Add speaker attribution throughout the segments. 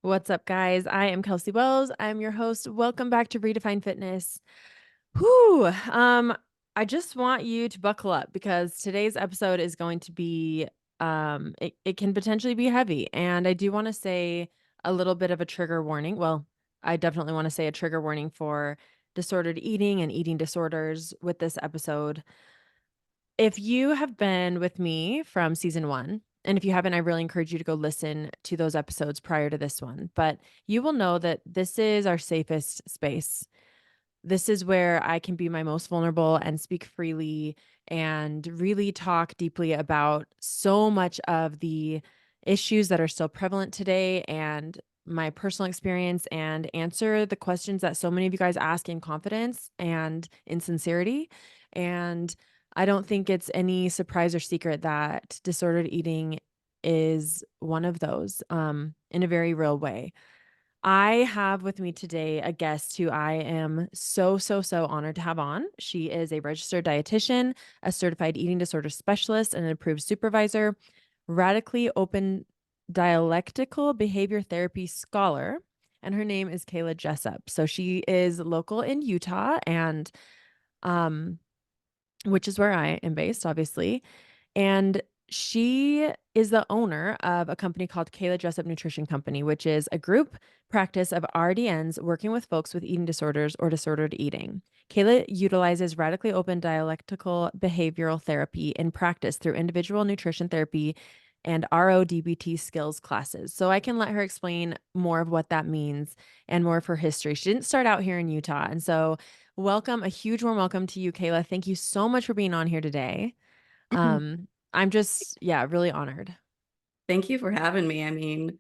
Speaker 1: What's up, guys? I am Kelsey Wells. I'm your host. Welcome back to Redefine Fitness. Whew. I just want you to buckle up because today's episode is going to be it can potentially be heavy. And I do want to say a little bit of a trigger warning. Well, I definitely want to say a trigger warning for disordered eating and eating disorders with this episode. If you have been with me from season one, and if you haven't, I really encourage you to go listen to those episodes prior to this one. But you will know that this is our safest space. This is where I can be my most vulnerable and speak freely and really talk deeply about so much of the issues that are still prevalent today and my personal experience and answer the questions that so many of you guys ask in confidence and in sincerity. And I don't think it's any surprise or secret that disordered eating is one of those in a very real way. I have with me today a guest who I am so honored to have on. She is a registered dietitian, a certified eating disorder specialist, and an approved supervisor, radically open dialectical behavior therapy scholar, and her name is Kayla Jessop. So she is local in Utah and um which is where I am based, obviously. And she is the owner of a company called Kayla Jessop Nutrition Company, which is a group practice of RDNs working with folks with eating disorders or disordered eating. Kayla utilizes radically open dialectical behavioral therapy in practice through individual nutrition therapy and RODBT skills classes. So I can let her explain more of what that means and more of her history. She didn't start out here in Utah. And so welcome, a huge warm welcome to you, Kayla. Thank you so much for being on here today. I'm just, yeah, really honored.
Speaker 2: Thank you for having me.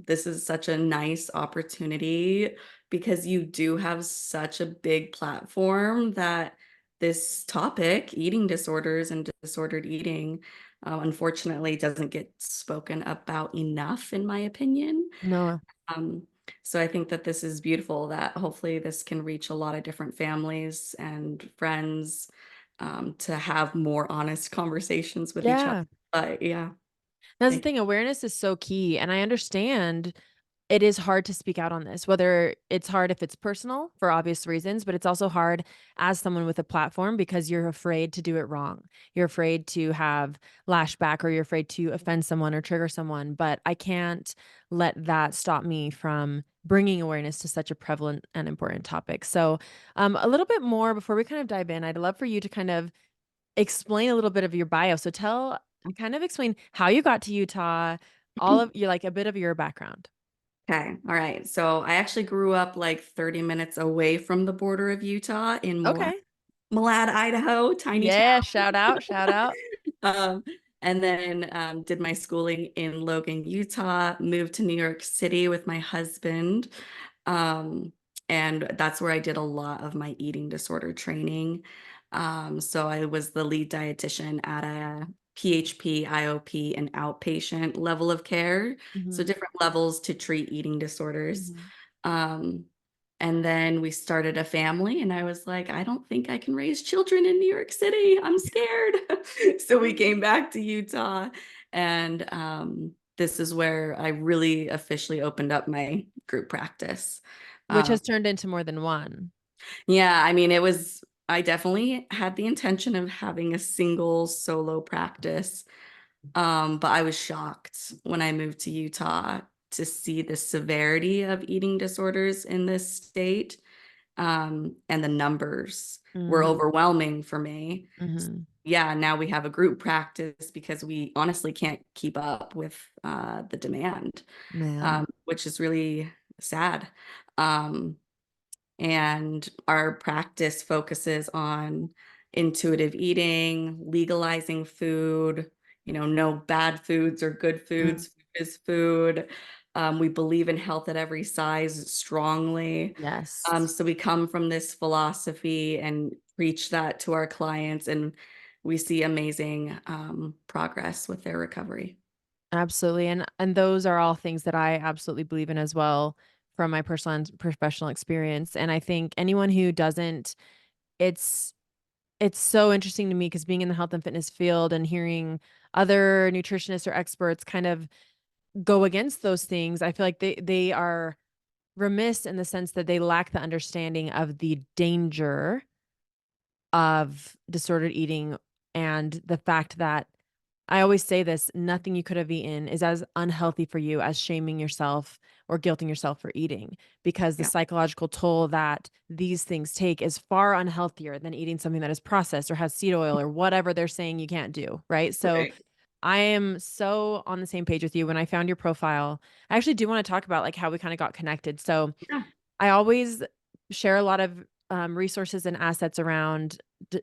Speaker 2: This is such a nice opportunity because you do have such a big platform that this topic, eating disorders and disordered eating, unfortunately doesn't get spoken about enough, in my opinion.
Speaker 1: No,
Speaker 2: Um, so I think that this is beautiful that hopefully this can reach a lot of different families and friends, to have more honest conversations with each other.
Speaker 1: yeah.
Speaker 2: But yeah.
Speaker 1: That's the thing. Awareness is so key. And I understand it is hard to speak out on this, whether it's hard if it's personal for obvious reasons, but it's also hard as someone with a platform because you're afraid to do it wrong. You're afraid to have lashback or you're afraid to offend someone or trigger someone. But I can't let that stop me from bringing awareness to such a prevalent and important topic. So, a little bit more before we kind of dive in, I'd love for you to kind of explain a little bit of your bio. So, kind of explain how you got to Utah, all of you, like a bit of your background.
Speaker 2: Okay. All right. So I actually grew up like 30 minutes away from the border of Utah in
Speaker 1: Okay.
Speaker 2: Malad, Idaho, tiny
Speaker 1: Yeah,
Speaker 2: town.
Speaker 1: shout out, shout out.
Speaker 2: Um, and then did my schooling in Logan, Utah, moved to New York City with my husband. Um, and that's where I did a lot of my eating disorder training. So I was the lead dietitian at a PHP, IOP, and outpatient level of care. So
Speaker 1: Mhm,
Speaker 2: different levels to treat eating disorders.
Speaker 1: mhm.
Speaker 2: Um, and then we started a family, and I was like, I don't think I can raise children in New York City. I'm scared. So we came back to Utah, and this is where I really officially opened up my group practice.
Speaker 1: Which
Speaker 2: Um,
Speaker 1: has turned into more than one.
Speaker 2: yeah, I definitely had the intention of having a single solo practice, but I was shocked when I moved to Utah to see the severity of eating disorders in this state. And the numbers were
Speaker 1: Mm,
Speaker 2: overwhelming for me.
Speaker 1: mhm.
Speaker 2: Yeah, now we have a group practice because we honestly can't keep up with the demand,
Speaker 1: Man.
Speaker 2: which is really sad. Um, and our practice focuses on intuitive eating, legalizing food, no bad foods or good
Speaker 1: Mm,
Speaker 2: foods. Food is food. We believe in health at every size strongly.
Speaker 1: yes.
Speaker 2: So we come from this philosophy and preach that to our clients, and we see amazing progress with their recovery.
Speaker 1: Absolutely. And those are all things that I absolutely believe in as well from my personal and professional experience. And I think anyone who doesn't, it's it's so interesting to me because being in the health and fitness field and hearing other nutritionists or experts kind of go against those things, I feel like they are remiss in the sense that they lack the understanding of the danger of disordered eating and the fact that I always say this, nothing you could have eaten is as unhealthy for you as shaming yourself or guilting yourself for eating, because the
Speaker 2: Yeah.
Speaker 1: psychological toll that these things take is far unhealthier than eating something that is processed or has seed oil or whatever they're saying you can't do, right? So
Speaker 2: Right.
Speaker 1: I am so on the same page with you. When I found your profile, I actually do want to talk about like how we kind of got connected. So
Speaker 2: Yeah.
Speaker 1: I always share a lot of resources and assets around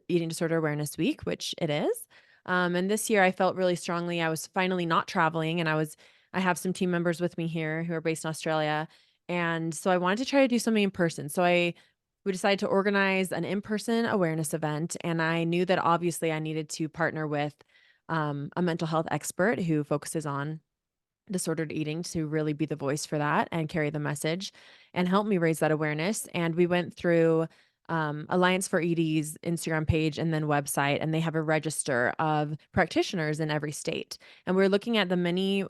Speaker 1: Eating Disorder Awareness Week, which it is. And this year I felt really strongly I was finally not traveling, and I have some team members with me here who are based in Australia. And so I wanted to try to do something in person. We decided to organize an in-person awareness event. And I knew that obviously I needed to partner with a mental health expert who focuses on disordered eating to really be the voice for that and carry the message and help me raise that awareness. And we went through Alliance for ED's Instagram page and then website, and they have a register of practitioners in every state. And we are looking at the many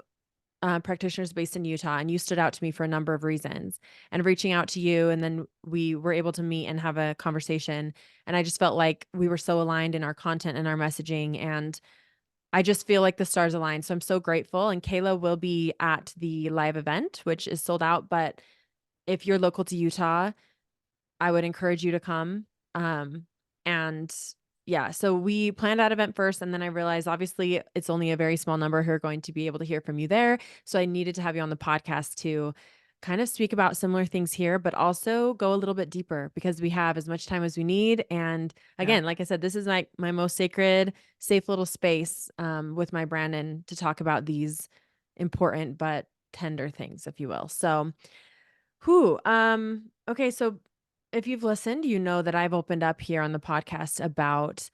Speaker 1: practitioners based in Utah, and you stood out to me for a number of reasons. And reaching out to you, and then we were able to meet and have a conversation. And I just felt like we were so aligned in our content and our messaging, and I just feel like the stars aligned. So I'm so grateful. And Kayla will be at the live event, which is sold out. But if you're local to Utah, I would encourage you to come. And yeah, so we planned that event first. And then I realized obviously it's only a very small number who are going to be able to hear from you there. So I needed to have you on the podcast to kind of speak about similar things here, but also go a little bit deeper because we have as much time as we need. And
Speaker 2: Yeah.
Speaker 1: again, like I said, this is my most sacred, safe little space with my Brandon to talk about these important but tender things, if you will. So, okay, so if you've listened, you know that I've opened up here on the podcast about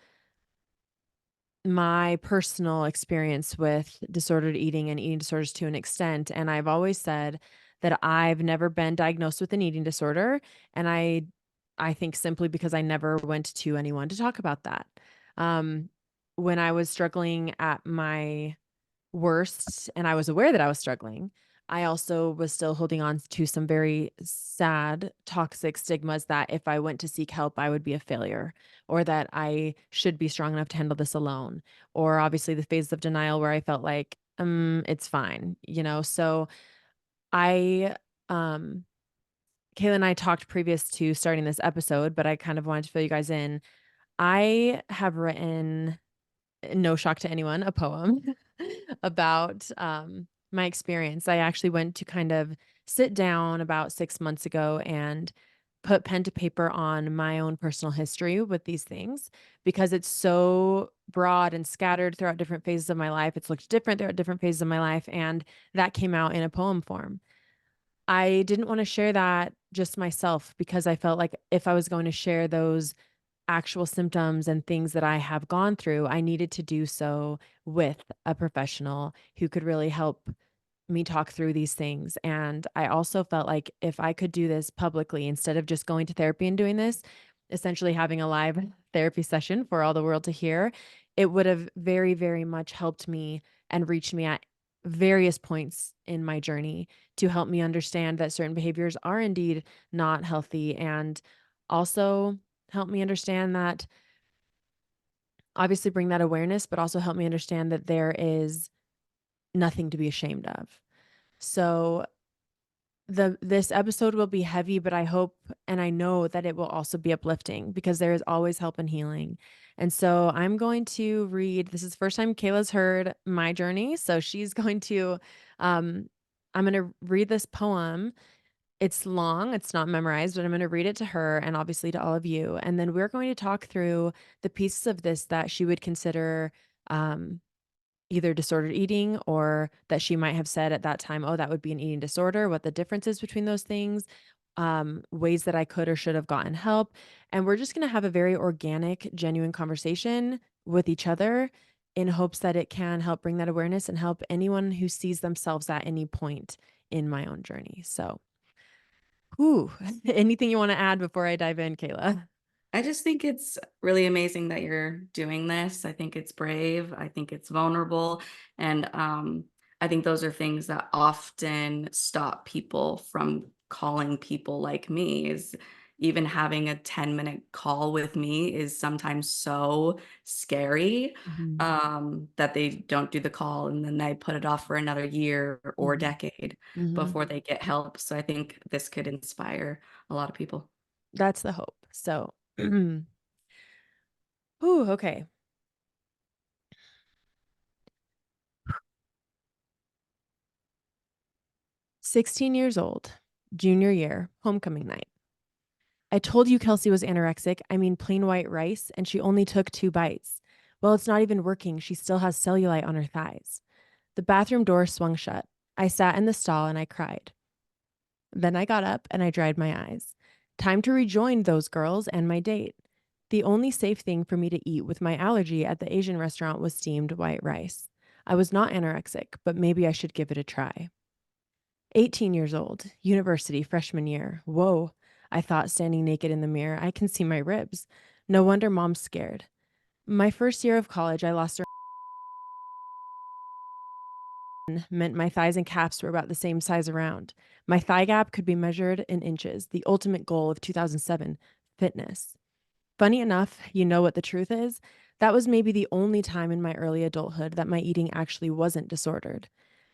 Speaker 1: my personal experience with disordered eating and eating disorders to an extent. And I've always said that I've never been diagnosed with an eating disorder. And I think simply because I never went to anyone to talk about that. Um, when I was struggling at my worst and I was aware that I was struggling, I also was still holding on to some very sad, toxic stigmas that if I went to seek help, I would be a failure, or that I should be strong enough to handle this alone. Or obviously the phases of denial where I felt like, it's fine, you know? So I, um, Kayla and I talked previous to starting this episode, but I kind of wanted to fill you guys in. I have written, no shock to anyone, a poem about my experience. I actually went to kind of sit down about 6 months ago and put pen to paper on my own personal history with these things because it's so broad and scattered throughout different phases of my life. It's looked different throughout different phases of my life. And that came out in a poem form. I didn't want to share that just myself because I felt like if I was going to share those actual symptoms and things that I have gone through, I needed to do so with a professional who could really help me talk through these things. And I also felt like if I could do this publicly instead of just going to therapy and doing this, essentially having a live therapy session for all the world to hear, it would have very, very much helped me and reached me at various points in my journey to help me understand that certain behaviors are indeed not healthy, and also help me understand that obviously bring that awareness, but also help me understand that there is nothing to be ashamed of. So this episode will be heavy, but I hope and I know that it will also be uplifting because there is always help and healing. And so I'm going to read, this is the first time Kayla's heard my journey. So she's going to, um, I'm going to read this poem. It's long, it's not memorized, but I'm going to read it to her and obviously to all of you. And then we're going to talk through the pieces of this that she would consider, um, either disordered eating or that she might have said at that time, oh, that would be an eating disorder, what the difference is between those things, ways that I could or should have gotten help. And we're just going to have a very organic, genuine conversation with each other in hopes that it can help bring that awareness and help anyone who sees themselves at any point in my own journey. So, whew, anything you want to add before I dive in, Kayla?
Speaker 2: I just think it's really amazing that you're doing this. I think it's brave. I think it's vulnerable. And I think those are things that often stop people from calling people like me. Is even having a 10-minute call with me is sometimes so scary,
Speaker 1: Mhm.
Speaker 2: that they don't do the call, and then they put it off for another year or
Speaker 1: Mhm.
Speaker 2: decade
Speaker 1: Mhm.
Speaker 2: before they get help. So I think this could inspire a lot of people.
Speaker 1: That's the hope. So, ooh, okay. 16 years old, junior year, homecoming night. I told you Kelsey was anorexic. I mean, plain white rice, and she only took 2 bites. Well, it's not even working. She still has cellulite on her thighs. The bathroom door swung shut. I sat in the stall and I cried. Then I got up and I dried my eyes. Time to rejoin those girls and my date. The only safe thing for me to eat with my allergy at the Asian restaurant was steamed white rice. I was not anorexic, but maybe I should give it a try. 18 years old, university freshman year. Whoa, I thought, standing naked in the mirror. I can see my ribs. No wonder mom's scared. My first year of college, I lost her. Meant my thighs and calves were about the same size around. My thigh gap could be measured in inches, the ultimate goal of 2007 fitness. Funny enough, you know what the truth is? That was maybe the only time in my early adulthood that my eating actually wasn't disordered.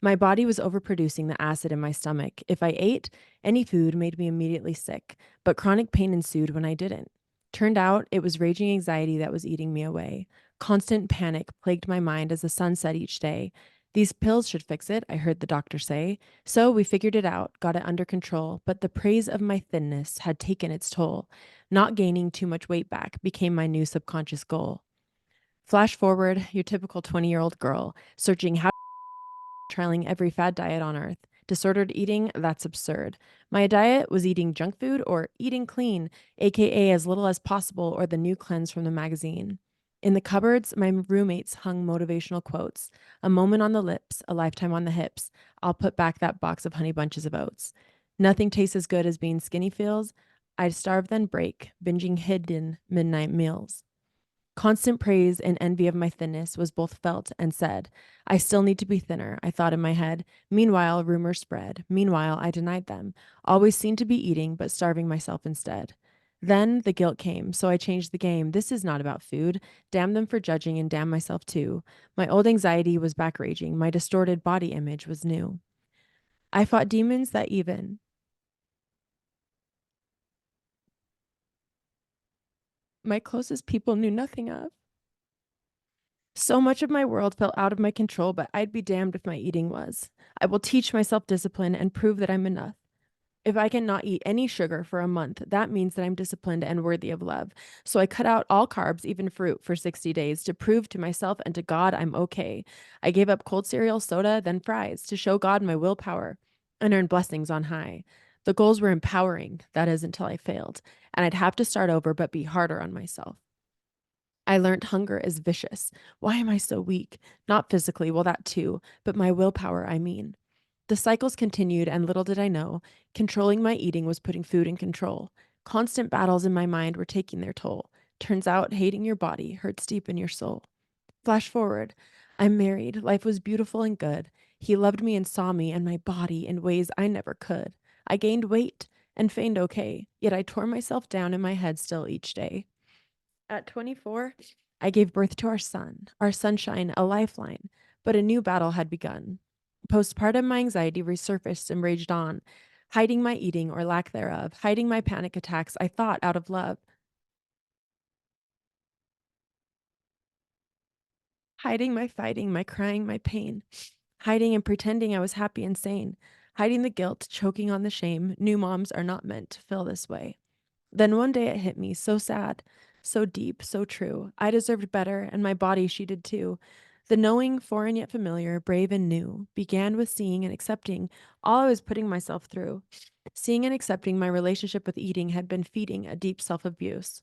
Speaker 1: My body was overproducing the acid in my stomach. If I ate, any food made me immediately sick, but chronic pain ensued when I didn't. Turned out it was raging anxiety that was eating me away. Constant panic plagued my mind as the sun set each day. These pills should fix it, I heard the doctor say. So we figured it out, got it under control, but the praise of my thinness had taken its toll. Not gaining too much weight back became my new subconscious goal. Flash forward, your typical 20-year-old girl, searching how, trialing every fad diet on earth. Disordered eating, that's absurd. My diet was eating junk food or eating clean, aka as little as possible, or the new cleanse from the magazine. In the cupboards, my roommates hung motivational quotes: a moment on the lips, a lifetime on the hips. I'll put back that box of honey bunches of oats. Nothing tastes as good as being skinny feels. I'd starve then break, binging hidden midnight meals. Constant praise and envy of my thinness was both felt and said. I still need to be thinner, I thought in my head. Meanwhile, rumors spread. Meanwhile, I denied them. Always seemed to be eating, but starving myself instead. Then the guilt came, so I changed the game. This is not about food. Damn them for judging and damn myself too. My old anxiety was back raging. My distorted body image was new. I fought demons that even my closest people knew nothing of. So much of my world fell out of my control, but I'd be damned if my eating was. I will teach myself discipline and prove that I'm enough. If I cannot eat any sugar for a month, that means that I'm disciplined and worthy of love. So I cut out all carbs, even fruit, for 60 days to prove to myself and to God I'm okay. I gave up cold cereal, soda, then fries to show God my willpower and earn blessings on high. The goals were empowering, that is, until I failed. And I'd have to start over, but be harder on myself. I learned hunger is vicious. Why am I so weak? Not physically, well, that too, but my willpower, I mean. The cycles continued, and little did I know, controlling my eating was putting food in control. Constant battles in my mind were taking their toll. Turns out hating your body hurts deep in your soul. Flash forward. I'm married. Life was beautiful and good. He loved me and saw me and my body in ways I never could. I gained weight and feigned okay, yet I tore myself down in my head still each day. At 24, I gave birth to our son, our sunshine, a lifeline, but a new battle had begun. Postpartum, my anxiety resurfaced and raged on, hiding my eating or lack thereof, hiding my panic attacks I thought out of love, hiding my fighting, my crying, my pain, hiding and pretending I was happy and sane, hiding the guilt, choking on the shame. New moms are not meant to feel this way. Then one day it hit me, so sad, so deep, so true. I deserved better, and my body, she did too. The knowing, foreign yet familiar, brave and new, began with seeing and accepting all I was putting myself through. Seeing and accepting my relationship with eating had been feeding a deep self abuse.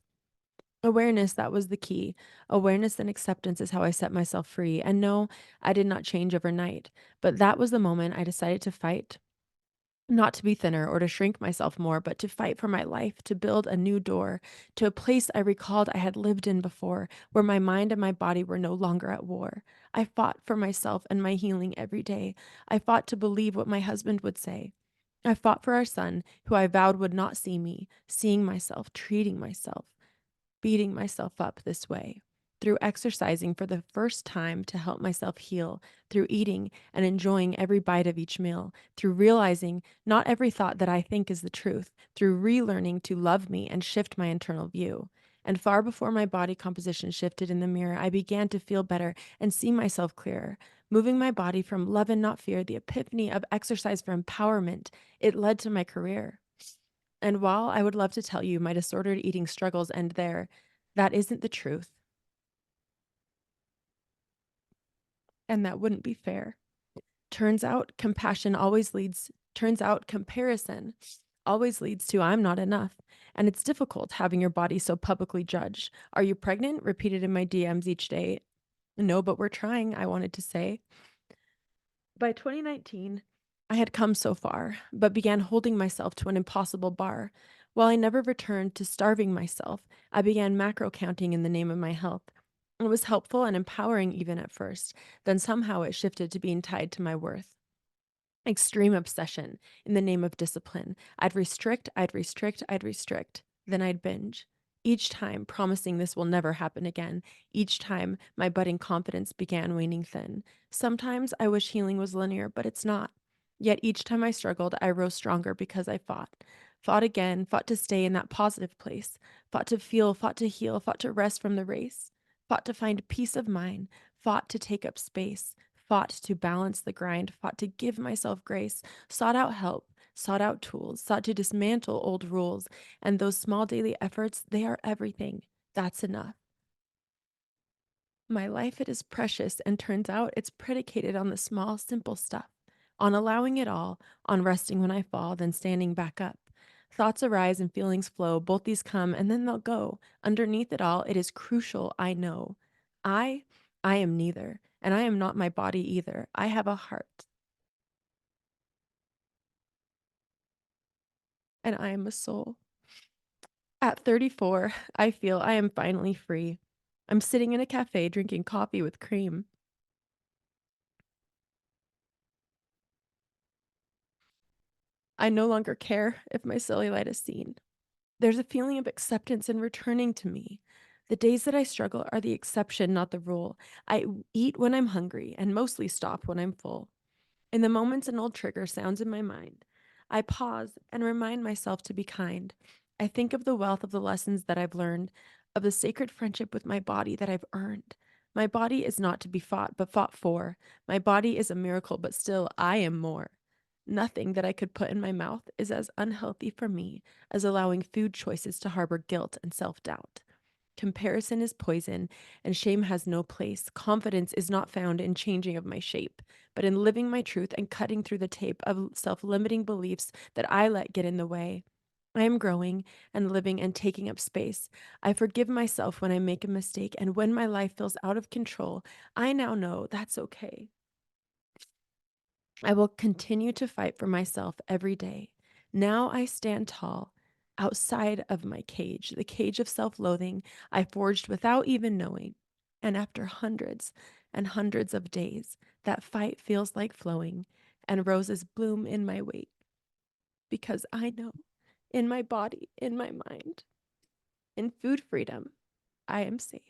Speaker 1: Awareness, that was the key. Awareness and acceptance is how I set myself free. And no, I did not change overnight, but that was the moment I decided to fight not to be thinner or to shrink myself more, but to fight for my life, to build a new door, to a place I recalled I had lived in before, where my mind and my body were no longer at war. I fought for myself and my healing every day. I fought to believe what my husband would say. I fought for our son, who I vowed would not see me, seeing myself, treating myself, beating myself up this way. Through exercising for the first time to help myself heal, through eating and enjoying every bite of each meal, through realizing not every thought that I think is the truth, through relearning to love me and shift my internal view. And far before my body composition shifted in the mirror, I began to feel better and see myself clearer. Moving my body from love and not fear, the epiphany of exercise for empowerment, it led to my career. And while I would love to tell you my disordered eating struggles end there, that isn't the truth. And that wouldn't be fair. Turns out comparison always leads to I'm not enough. And it's difficult having your body so publicly judged. Are you pregnant? Repeated in my DMs each day. No, but we're trying, I wanted to say. By 2019, I had come so far, but began holding myself to an impossible bar. While I never returned to starving myself, I began macro counting in the name of my health. It was helpful and empowering even at first, then somehow it shifted to being tied to my worth. Extreme obsession in the name of discipline. I'd restrict, I'd restrict, I'd restrict. Then I'd binge. Each time, promising this will never happen again. Each time, my budding confidence began waning thin. Sometimes I wish healing was linear, but it's not. Yet each time I struggled, I rose stronger because I fought. Fought again, fought to stay in that positive place. Fought to feel, fought to heal, fought to rest from the race. Fought to find peace of mind. Fought to take up space. Fought to balance the grind, fought to give myself grace, sought out help, sought out tools, sought to dismantle old rules. And those small daily efforts, they are everything. That's enough. My life, it is precious, and turns out it's predicated on the small, simple stuff, on allowing it all, on resting when I fall, then standing back up. Thoughts arise and feelings flow. Both these come and then they'll go. Underneath it all, it is crucial, I know. I, I am neither, and I am not my body either. I have a heart, and I am a soul. At 34, I feel I am finally free. I'm sitting in a cafe drinking coffee with cream. I no longer care if my cellulite is seen. There's a feeling of acceptance and returning to me. The days that I struggle are the exception, not the rule. I eat when I'm hungry and mostly stop when I'm full. In the moments an old trigger sounds in my mind, I pause and remind myself to be kind. I think of the wealth of the lessons that I've learned, of the sacred friendship with my body that I've earned. My body is not to be fought, but fought for. My body is a miracle, but still, I am more. Nothing that I could put in my mouth is as unhealthy for me as allowing food choices to harbor guilt and self doubt. Comparison is poison, and shame has no place. Confidence is not found in changing of my shape, but in living my truth and cutting through the tape of self limiting beliefs that I let get in the way. I am growing and living and taking up space. I forgive myself when I make a mistake, and when my life feels out of control, I now know that's okay. I will continue to fight for myself every day. Now I stand tall outside of my cage, the cage of self loathing I forged without even knowing. And after hundreds and hundreds of days, that fight feels like flowing, and roses bloom in my wake. Because I know in my body, in my mind, in food freedom, I am safe.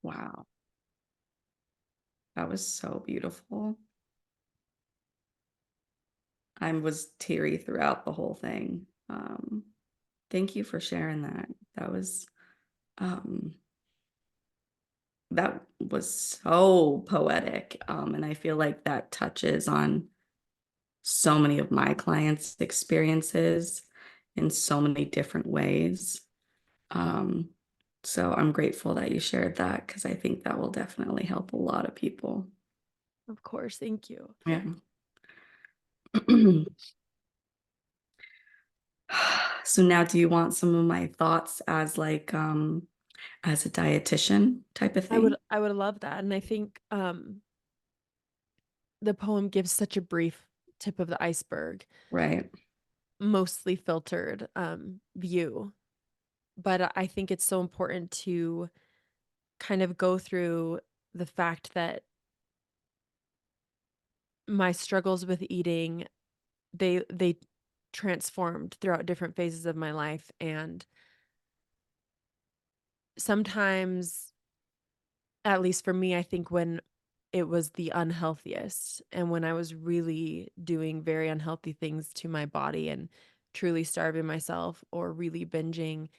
Speaker 2: Wow. That was so beautiful. I was teary throughout the whole thing. Thank you for sharing that. Um, that was so poetic. And I feel like that touches on so many of my clients' experiences in so many different ways. Um, so I'm grateful that you shared that because I think that will definitely help a lot of people.
Speaker 1: Of course, thank you.
Speaker 2: Yeah. So now do you want some of my thoughts as like as a dietitian type of thing?
Speaker 1: I would love that. And I think the poem gives such a brief tip of the iceberg,
Speaker 2: Right.
Speaker 1: mostly filtered view. But I think it's so important to kind of go through the fact that my struggles with eating, they transformed throughout different phases of my life. And sometimes, at least for me, I think when it was the unhealthiest and when I was really doing very unhealthy things to my body and truly starving myself or really binging,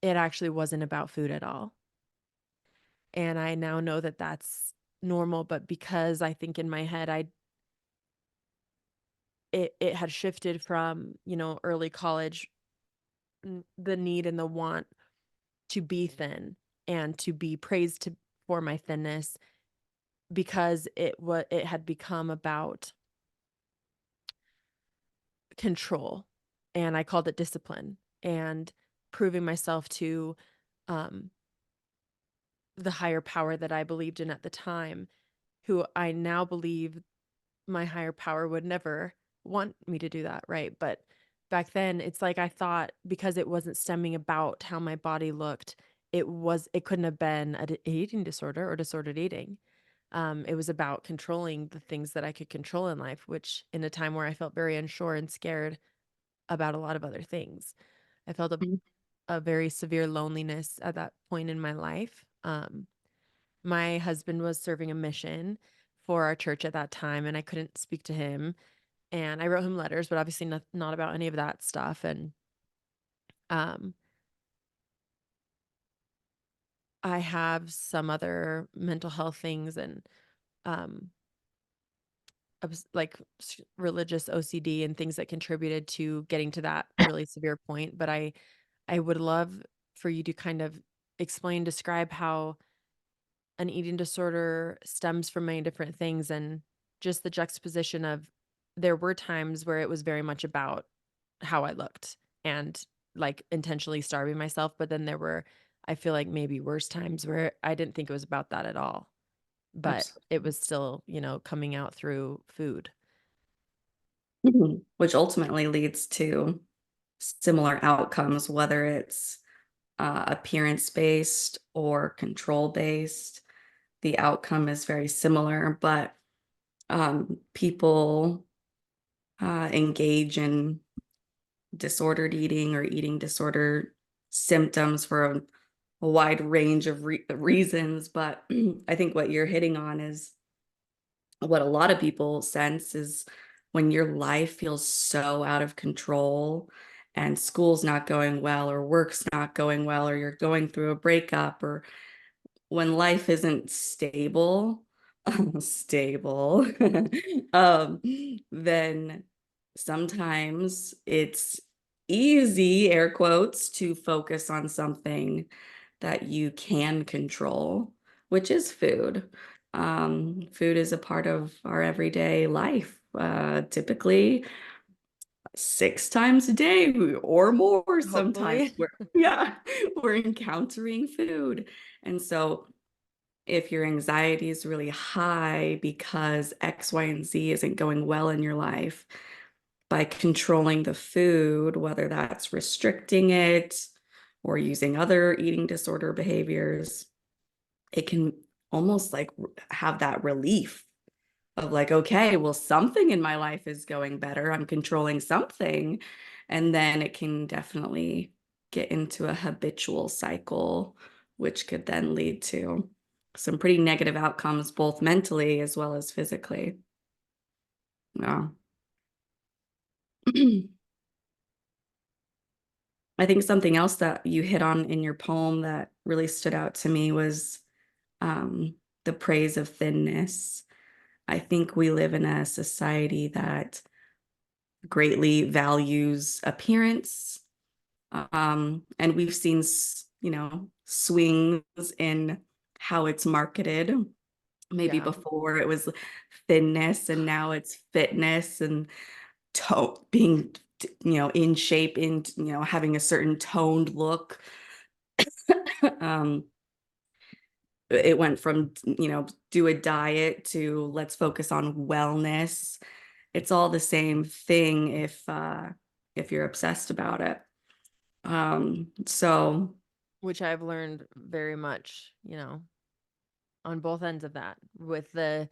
Speaker 1: it actually wasn't about food at all. And I now know that that's normal, but because I think in my head it had shifted from, early college, the need and the want to be thin and to be praised for my thinness, because it had become about control, and I called it discipline, and proving myself to um the higher power that I believed in at the time, who I now believe my higher power would never want me to do that, right? But back then, it's like I thought because it wasn't stemming about how my body looked, it couldn't have been an eating disorder or disordered eating. It was about controlling the things that I could control in life, which in a time where I felt very unsure and scared about a lot of other things. I felt a very severe loneliness at that point in my life. My husband was serving a mission for our church at that time, and I couldn't speak to him. And I wrote him letters, but obviously not about any of that stuff. And um, I have some other mental health things and um, like religious OCD and things that contributed to getting to that really severe point. But I would love for you to kind of describe how an eating disorder stems from many different things, and just the juxtaposition of there were times where it was very much about how I looked and like intentionally starving myself, but then there were, I feel like, maybe worse times where I didn't think it was about that at all, but
Speaker 2: Absolutely.
Speaker 1: it was still, coming out through food.
Speaker 2: Which ultimately leads to similar outcomes, whether it's appearance based or control based. The outcome is very similar, but people engage in disordered eating or eating disorder symptoms for a wide range of reasons. But I think what you're hitting on is what a lot of people sense is when your life feels so out of control and school's not going well or work's not going well or you're going through a breakup or when life isn't stable, stable, um, then sometimes it's easy, air quotes, to focus on something that you can control, which is food. Food is a part of our everyday life. Typically 6 times a day or more sometimes.
Speaker 1: Hopefully.
Speaker 2: Yeah, we're encountering food. And so if your anxiety is really high because X, Y, and Z isn't going well in your life, by controlling the food, whether that's restricting it or using other eating disorder behaviors, it can almost like have that relief of like, okay, well, something in my life is going better. I'm controlling something. And then it can definitely get into a habitual cycle, which could then lead to some pretty negative outcomes, both mentally as well as physically. Yeah. I think something else that you hit on in your poem that really stood out to me was um, the praise of thinness. I think we live in a society that greatly values appearance. And we've seen, swings in how it's marketed. Maybe
Speaker 1: Yeah.
Speaker 2: before it was thinness and now it's fitness and being, in shape, in, having a certain toned look. um, it went from, do a diet to let's focus on wellness. It's all the same thing if you're obsessed about it. So
Speaker 1: which I've learned very much, on both ends of that with the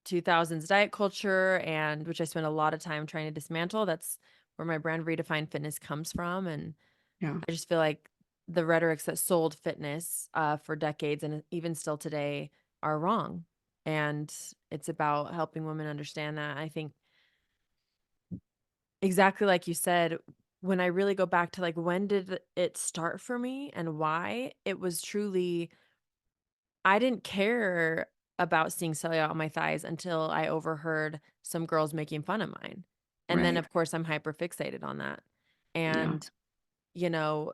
Speaker 1: 2000s diet culture, and which I spent a lot of time trying to dismantle. That's where my brand Redefine Fitness comes from. And
Speaker 2: yeah,
Speaker 1: I just feel like the rhetorics that sold fitness for decades and even still today are wrong. And it's about helping women understand that. I think exactly like you said, when I really go back to like when did it start for me and why, it was truly I didn't care about seeing cellulite on my thighs until I overheard some girls making fun of mine. And then,
Speaker 2: right.
Speaker 1: of course, I'm hyper fixated on that.
Speaker 2: Yeah.
Speaker 1: And, you know,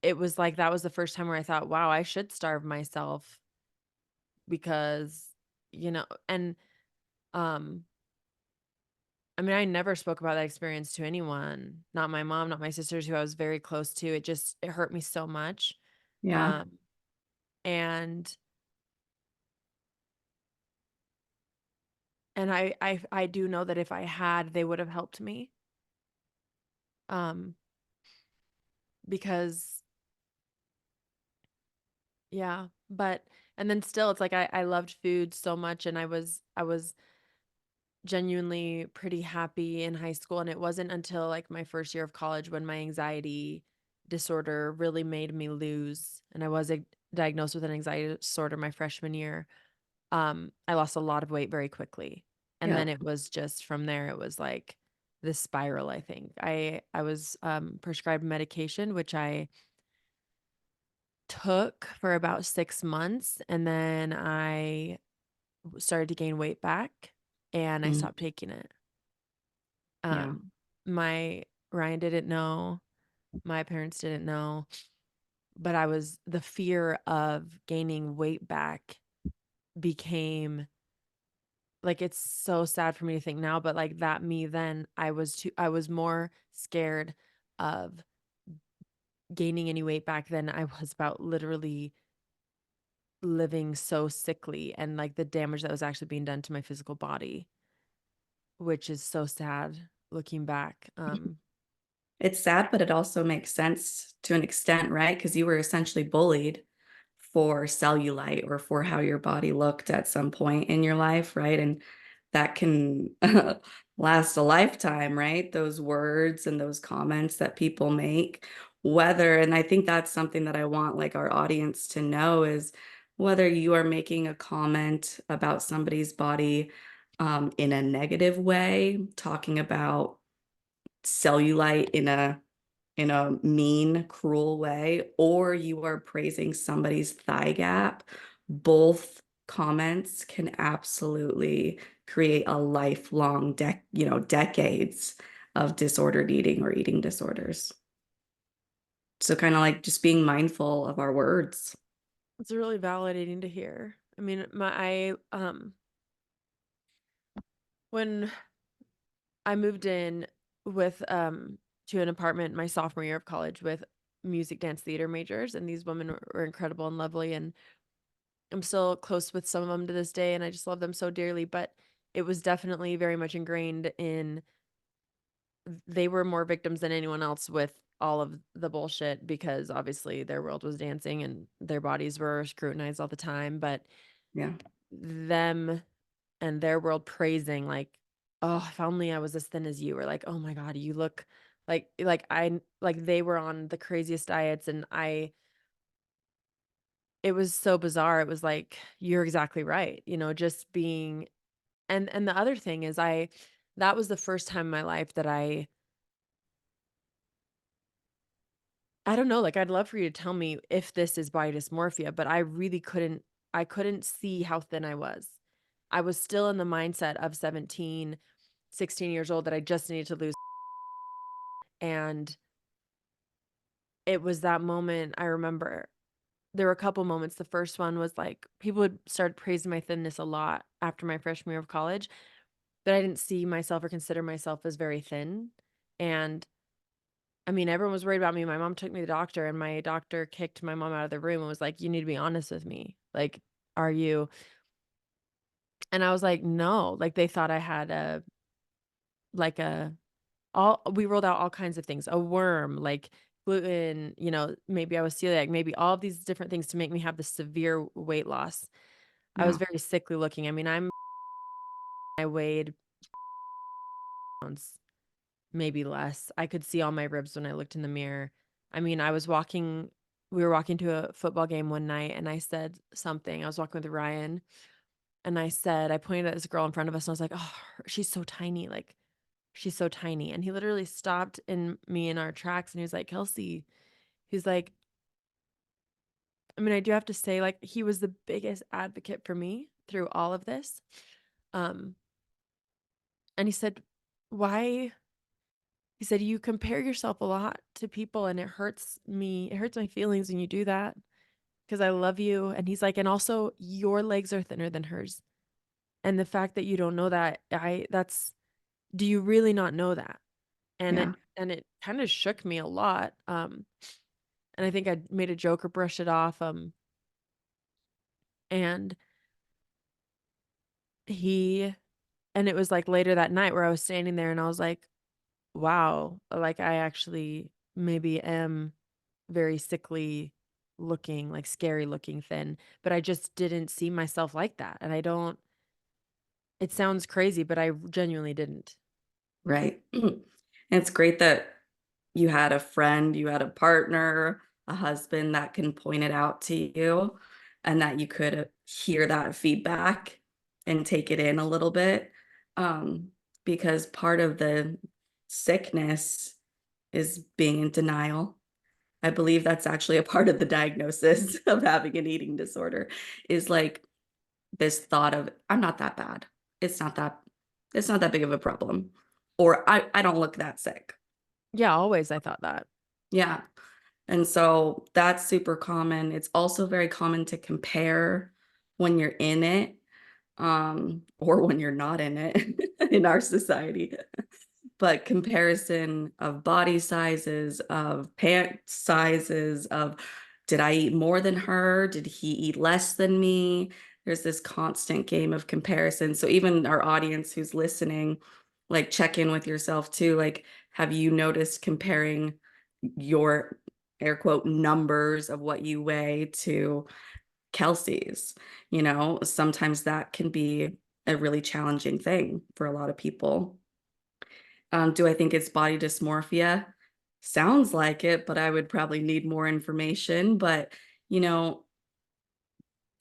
Speaker 1: it was like that was the first time where I thought, wow, I should starve myself because, and um, I mean, I never spoke about that experience to anyone, not my mom, not my sisters who I was very close to. It hurt me so much.
Speaker 2: Yeah.
Speaker 1: Um, and I do know that if I had, they would have helped me. Um, because yeah, but and then still it's like I loved food so much, and I was genuinely pretty happy in high school, and it wasn't until like my first year of college when my anxiety disorder really made me lose, and I was diagnosed with an anxiety disorder my freshman year. I lost a lot of weight very quickly. And
Speaker 2: Yeah.
Speaker 1: then it was just from there it was like this spiral, I think. I was prescribed medication which I took for about 6 months, and then I started to gain weight back, and I
Speaker 2: Mm,
Speaker 1: stopped taking it.
Speaker 2: yeah.
Speaker 1: Um, my Ryan didn't know, my parents didn't know, but the fear of gaining weight back became like, it's so sad for me to think now, but like that me then, I was more scared of gaining any weight back than I was about literally living so sickly and like the damage that was actually being done to my physical body, which is so sad looking back.
Speaker 2: It's sad, but it also makes sense to an extent, right? Because you were essentially bullied for cellulite or for how your body looked at some point in your life, right? And that can last a lifetime, right? Those words and those comments that people make, and I think that's something that I want like our audience to know is whether you are making a comment about somebody's body in a negative way, talking about cellulite in a mean, cruel way, or you are praising somebody's thigh gap, both comments can absolutely create a lifelong decades of disordered eating or eating disorders. So kind of like just being mindful of our words.
Speaker 1: it's really validating to hear. I mean, when I moved in with to an apartment my sophomore year of college with music, dance, theater majors, and these women were incredible and lovely, and I'm still close with some of them to this day, and I just love them so dearly. But it was definitely very much ingrained in they were more victims than anyone else with all of the bullshit because obviously their world was dancing and their bodies were scrutinized all the time. But
Speaker 2: Yeah.
Speaker 1: them and their world praising like, oh, if only I was as thin as you, or like, oh my God, you look like they were on the craziest diets, and it was so bizarre. It was like, you're exactly right. Just being and the other thing is that was the first time in my life that I don't know, like I'd love for you to tell me if this is body dysmorphia, but I couldn't see how thin I was. I was still in the mindset of 17, 16 years old that I just needed to lose. And it was that moment I remember there were a couple moments. The first one was like people had started praising my thinness a lot after my freshman year of college, that I didn't see myself or consider myself as very thin. And I mean, everyone was worried about me. My mom took me to the doctor, and my doctor kicked my mom out of the room and was like, "You need to be honest with me. Like, are you?" And I was like, "No." Like, they thought I had like a all we rolled out all kinds of things, a worm, like gluten, maybe I was celiac, maybe all of these different things to make me have this severe weight loss. I was
Speaker 2: Yeah.
Speaker 1: very sickly looking. I mean, I weighed pounds, maybe less. I could see all my ribs when I looked in the mirror. I mean, we were walking to a football game one night and I said something. I was walking with Ryan and I pointed at this girl in front of us and I was like, "Oh, she's so tiny. Like, she's so tiny." And he literally stopped me in our tracks and he was like, "Kelsey," he's like, I mean, I do have to say, like, he was the biggest advocate for me through all of this. Um, and he said, "Why?" He said, "You compare yourself a lot to people and it hurts me. It hurts my feelings when you do that because I love you." And he's like, "And also your legs are thinner than hers. And the fact that you don't know that, do you really not know that?" And
Speaker 2: Yeah.
Speaker 1: it kind of shook me a lot. And I think I made a joke or brushed it off. And he, and it was like later that night where I was standing there and I was like, wow, like I actually maybe am very sickly looking, like scary looking thin, but I just didn't see myself like that. And I don't, it sounds crazy, but I genuinely didn't.
Speaker 2: Right. And it's great that you had a friend, you had a partner, a husband that can point it out to you and that you could hear that feedback and take it in a little bit. Um, because part of the sickness is being in denial. I believe that's actually a part of the diagnosis of having an eating disorder is like this thought of I'm not that bad. It's not that it's not that big of a problem. Or I don't look that sick.
Speaker 1: Yeah, always I thought that.
Speaker 2: Yeah. And so that's super common. It's also very common to compare when you're in it, or when you're not in it in our society. But comparison of body sizes, of pant sizes, of did I eat more than her? Did he eat less than me? There's this constant game of comparison. So even our audience who's listening, like check in with yourself too. Like, have you noticed comparing your air quote numbers of what you weigh to Kelsey's? Sometimes that can be a really challenging thing for a lot of people. Do I think it's body dysmorphia? Sounds like it, but I would probably need more information. But, you know,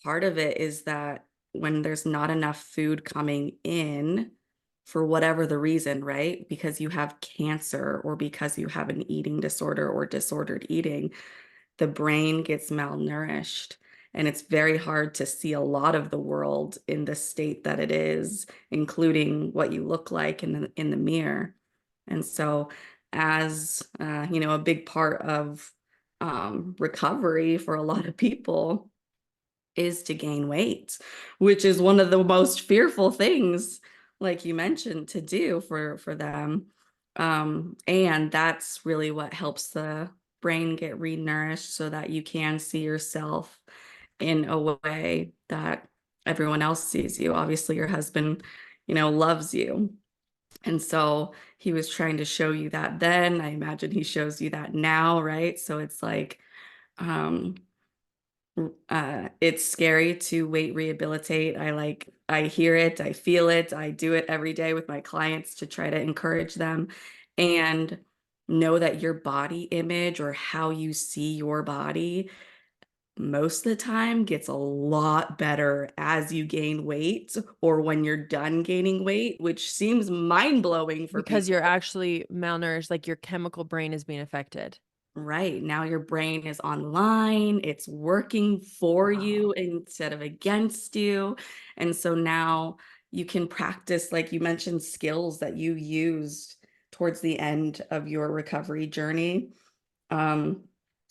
Speaker 2: part of it is that when there's not enough food coming in for whatever the reason, right? Because you have cancer or because you have an eating disorder or disordered eating, the brain gets malnourished. And it's very hard to see a lot of the world in the state that it is, including what you look like in the mirror. And so, as a big part of recovery for a lot of people is to gain weight, which is one of the most fearful things, like you mentioned, to do for them. And that's really what helps the brain get renourished so that you can see yourself in a way that everyone else sees you. Obviously, your husband, loves you. And so he was trying to show you that then. I imagine he shows you that now, right? So it's like, um, it's scary to weight rehabilitate. I hear it, I feel it, I do it every day with my clients to try to encourage them and know that your body image or how you see your body most of the time gets a lot better as you gain weight or when you're done gaining weight, which seems mind-blowing for
Speaker 1: Because you're
Speaker 2: people.
Speaker 1: actually malnourished, like your chemical brain is being affected.
Speaker 2: Right. Now your brain is online, it's working for you
Speaker 1: Wow.
Speaker 2: instead of against you. And so now you can practice, like you mentioned, skills that you used towards the end of your recovery journey. Um,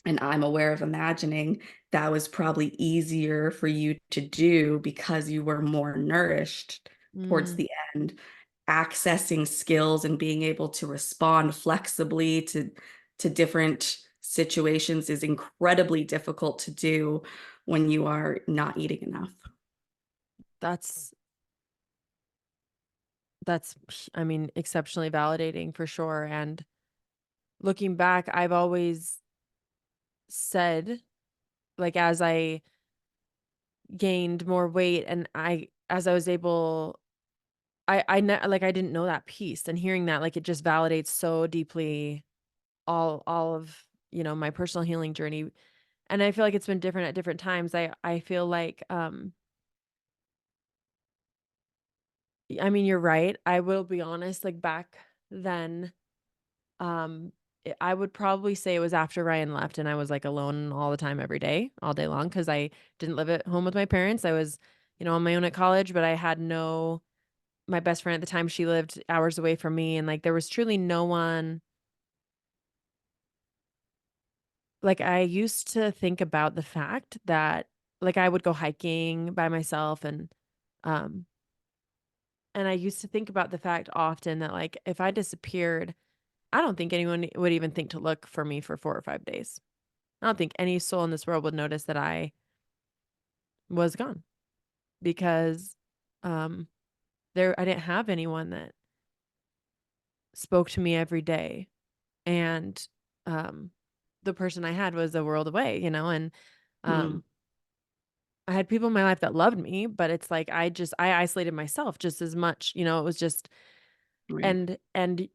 Speaker 2: and I'm aware of imagining that was probably easier for you to do because you were more nourished towards
Speaker 1: Mm.
Speaker 2: the end, accessing skills and being able to respond flexibly to to different situations is incredibly difficult to do when you are not eating enough.
Speaker 1: That's that's I mean, exceptionally validating for sure. And looking back, I've always said, like, as I gained more weight and as I was able, like, I didn't know that piece, and hearing that, like, it just validates so deeply all of, my personal healing journey. And I feel like it's been different at different times. I feel like, I mean, you're right. I will be honest, like, back then, I would probably say it was after Ryan left and I was, like, alone all the time every day, all day long, because I didn't live at home with my parents. I was, on my own at college, but I had no my best friend at the time, she lived hours away from me, and, like, there was truly no one. Like, I used to think about the fact that, like, I would go hiking by myself, um and I used to think about the fact often that, like, if I disappeared, I don't think anyone would even think to look for me for 4 or 5 days. I don't think any soul in this world would notice that I was gone because, um, I didn't have anyone that spoke to me every day, and, um, the person I had was a world away, and,
Speaker 2: Mm,
Speaker 1: um, I had people in my life that loved me, but it's like I isolated myself just as much, it was just.
Speaker 2: right.
Speaker 1: And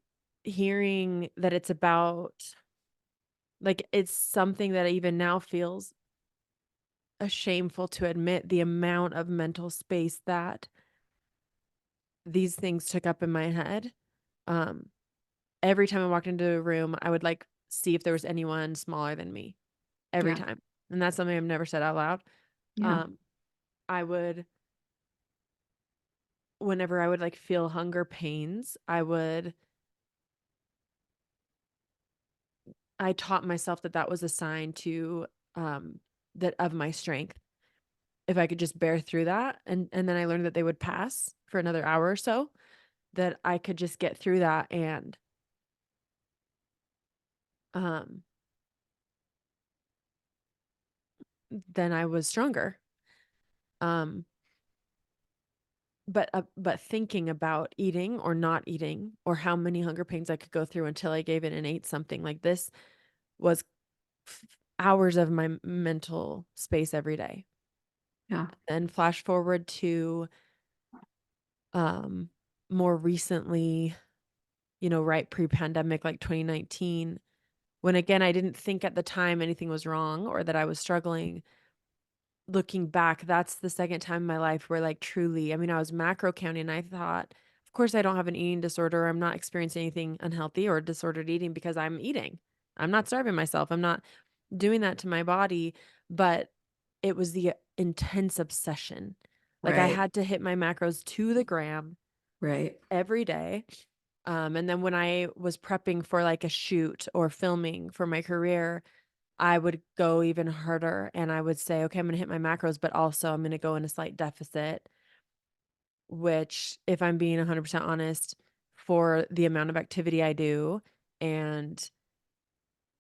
Speaker 1: hearing that it's about, like, it's something that even now feels shameful to admit the amount of mental space that these things took up in my head. Um, every time I walked into a room, I would, like, see if there was anyone smaller than me every
Speaker 2: Yeah.
Speaker 1: time. And that's something I've never said out loud.
Speaker 2: Yeah.
Speaker 1: Um, I would Whenever I would, like, feel hunger pains, I taught myself that that was a sign to, that of my strength. If I could just bear through that, and then I learned that they would pass for another hour or so, that I could just get through that, and, um, then I was stronger. Um, but thinking about eating or not eating or how many hunger pains I could go through until I gave in and ate something like this was f hours of my mental space every day.
Speaker 2: Yeah.
Speaker 1: Then flash forward to, um, more recently, right pre-pandemic, like 2019, when again, I didn't think at the time anything was wrong or that I was struggling. Looking back, that's the second time in my life where, like, truly, I mean, I was macro counting and I thought, of course I don't have an eating disorder. I'm not experiencing anything unhealthy or disordered eating because I'm eating. I'm not starving myself. I'm not doing that to my body. But it was the intense obsession. Like, I
Speaker 2: Right.
Speaker 1: had to hit my macros to the gram
Speaker 2: Right.
Speaker 1: every day. And then when I was prepping for, like, a shoot or filming for my career, I would go even harder and I would say, okay, I'm going to hit my macros, but also I'm going to go in a slight deficit, which, if I'm being 100% honest, for the amount of activity I do. And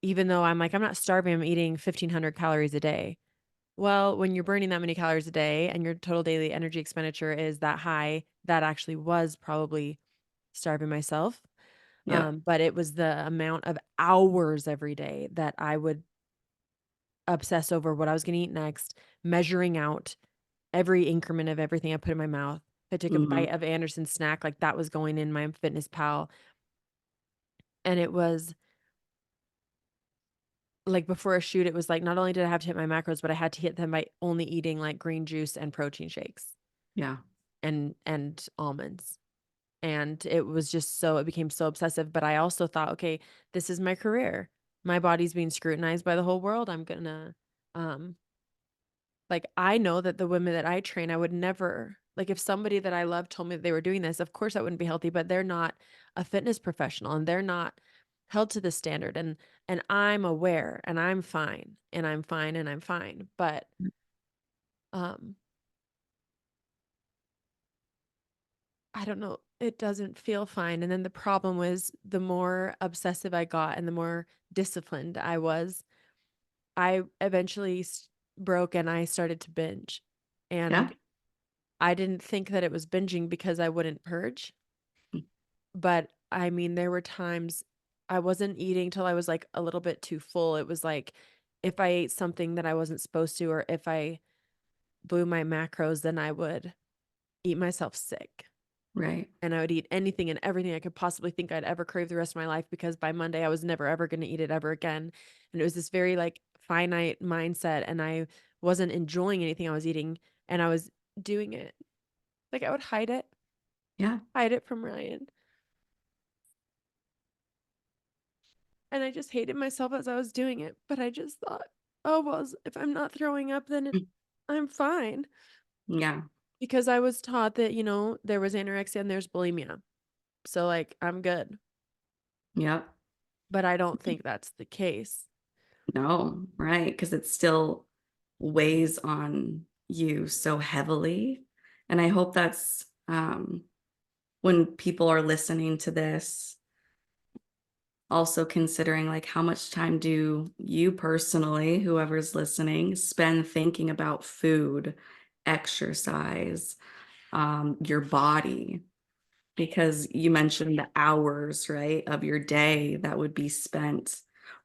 Speaker 1: even though I'm like, I'm not starving, I'm eating 1,500 calories a day. Well, when you're burning that many calories a day and your total daily energy expenditure is that high, that actually was probably starving myself.
Speaker 2: Yep.
Speaker 1: But it was the amount of hours every day that I would obsess over what I was gonna eat next, measuring out every increment of everything I put in my mouth. If I took a
Speaker 2: Mhm.
Speaker 1: bite of Anderson's snack, like, that was going in my Fitness Pal, and it was like, before a shoot, it was like, not only did I have to hit my macros, but I had to hit them by only eating, like, green juice and protein shakes
Speaker 2: Yeah.
Speaker 1: and almonds. And it became so obsessive, but I also thought, "Okay, this is my career. My body's being scrutinized by the whole world. I'm gonna, um" like, I know that the women that I train, I would never, like, if somebody that I love told me that they were doing this, of course that wouldn't be healthy, but they're not a fitness professional and they're not held to this standard, and I'm aware and I'm fine and I'm fine and I'm fine. But, um I don't know, it doesn't feel fine. And then the problem was the more obsessive I got and the more disciplined I was, I eventually broke and I started to binge.
Speaker 2: Yeah.
Speaker 1: And I didn't think that it was binging because I wouldn't purge. But I mean, there were times I wasn't eating till I was like a little bit too full. It was like if I ate something that I wasn't supposed to, or if I blew my macros, then I would eat myself sick.
Speaker 2: Right.
Speaker 1: And I would eat anything and everything I could possibly think I'd ever crave the rest of my life because by Monday I was never ever going to eat it ever again. And it was this very like finite mindset and I wasn't enjoying anything I was eating and I was doing it. Like I would
Speaker 2: Yeah.
Speaker 1: hide it from Ryan. And I just hated myself as I was doing it, but I just thought, oh well, if I'm not throwing up then I'm fine
Speaker 2: Yeah.
Speaker 1: because I was taught that, there was anorexia and there's bulimia. So like I'm good,
Speaker 2: Yep.
Speaker 1: but I don't think that's the case.
Speaker 2: No, right. Because it still weighs on you so heavily. And I hope that's when people are listening to this, also considering like how much time do you personally, whoever's listening, spend thinking about food, exercise, your body, because you mentioned the hours, right, of your day that would be spent,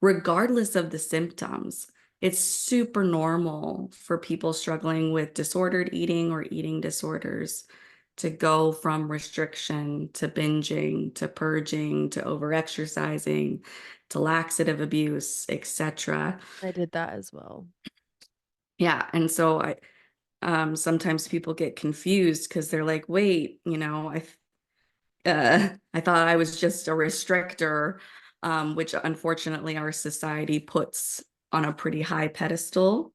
Speaker 2: regardless of the symptoms. It's super normal for people struggling with disordered eating or eating disorders to go from restriction to binging to purging to overexercising to laxative abuse, etc.
Speaker 1: I did that as well.
Speaker 2: Yeah, and so sometimes people get confused because they're like, wait, I thought I was just a restrictor, which unfortunately our society puts on a pretty high pedestal.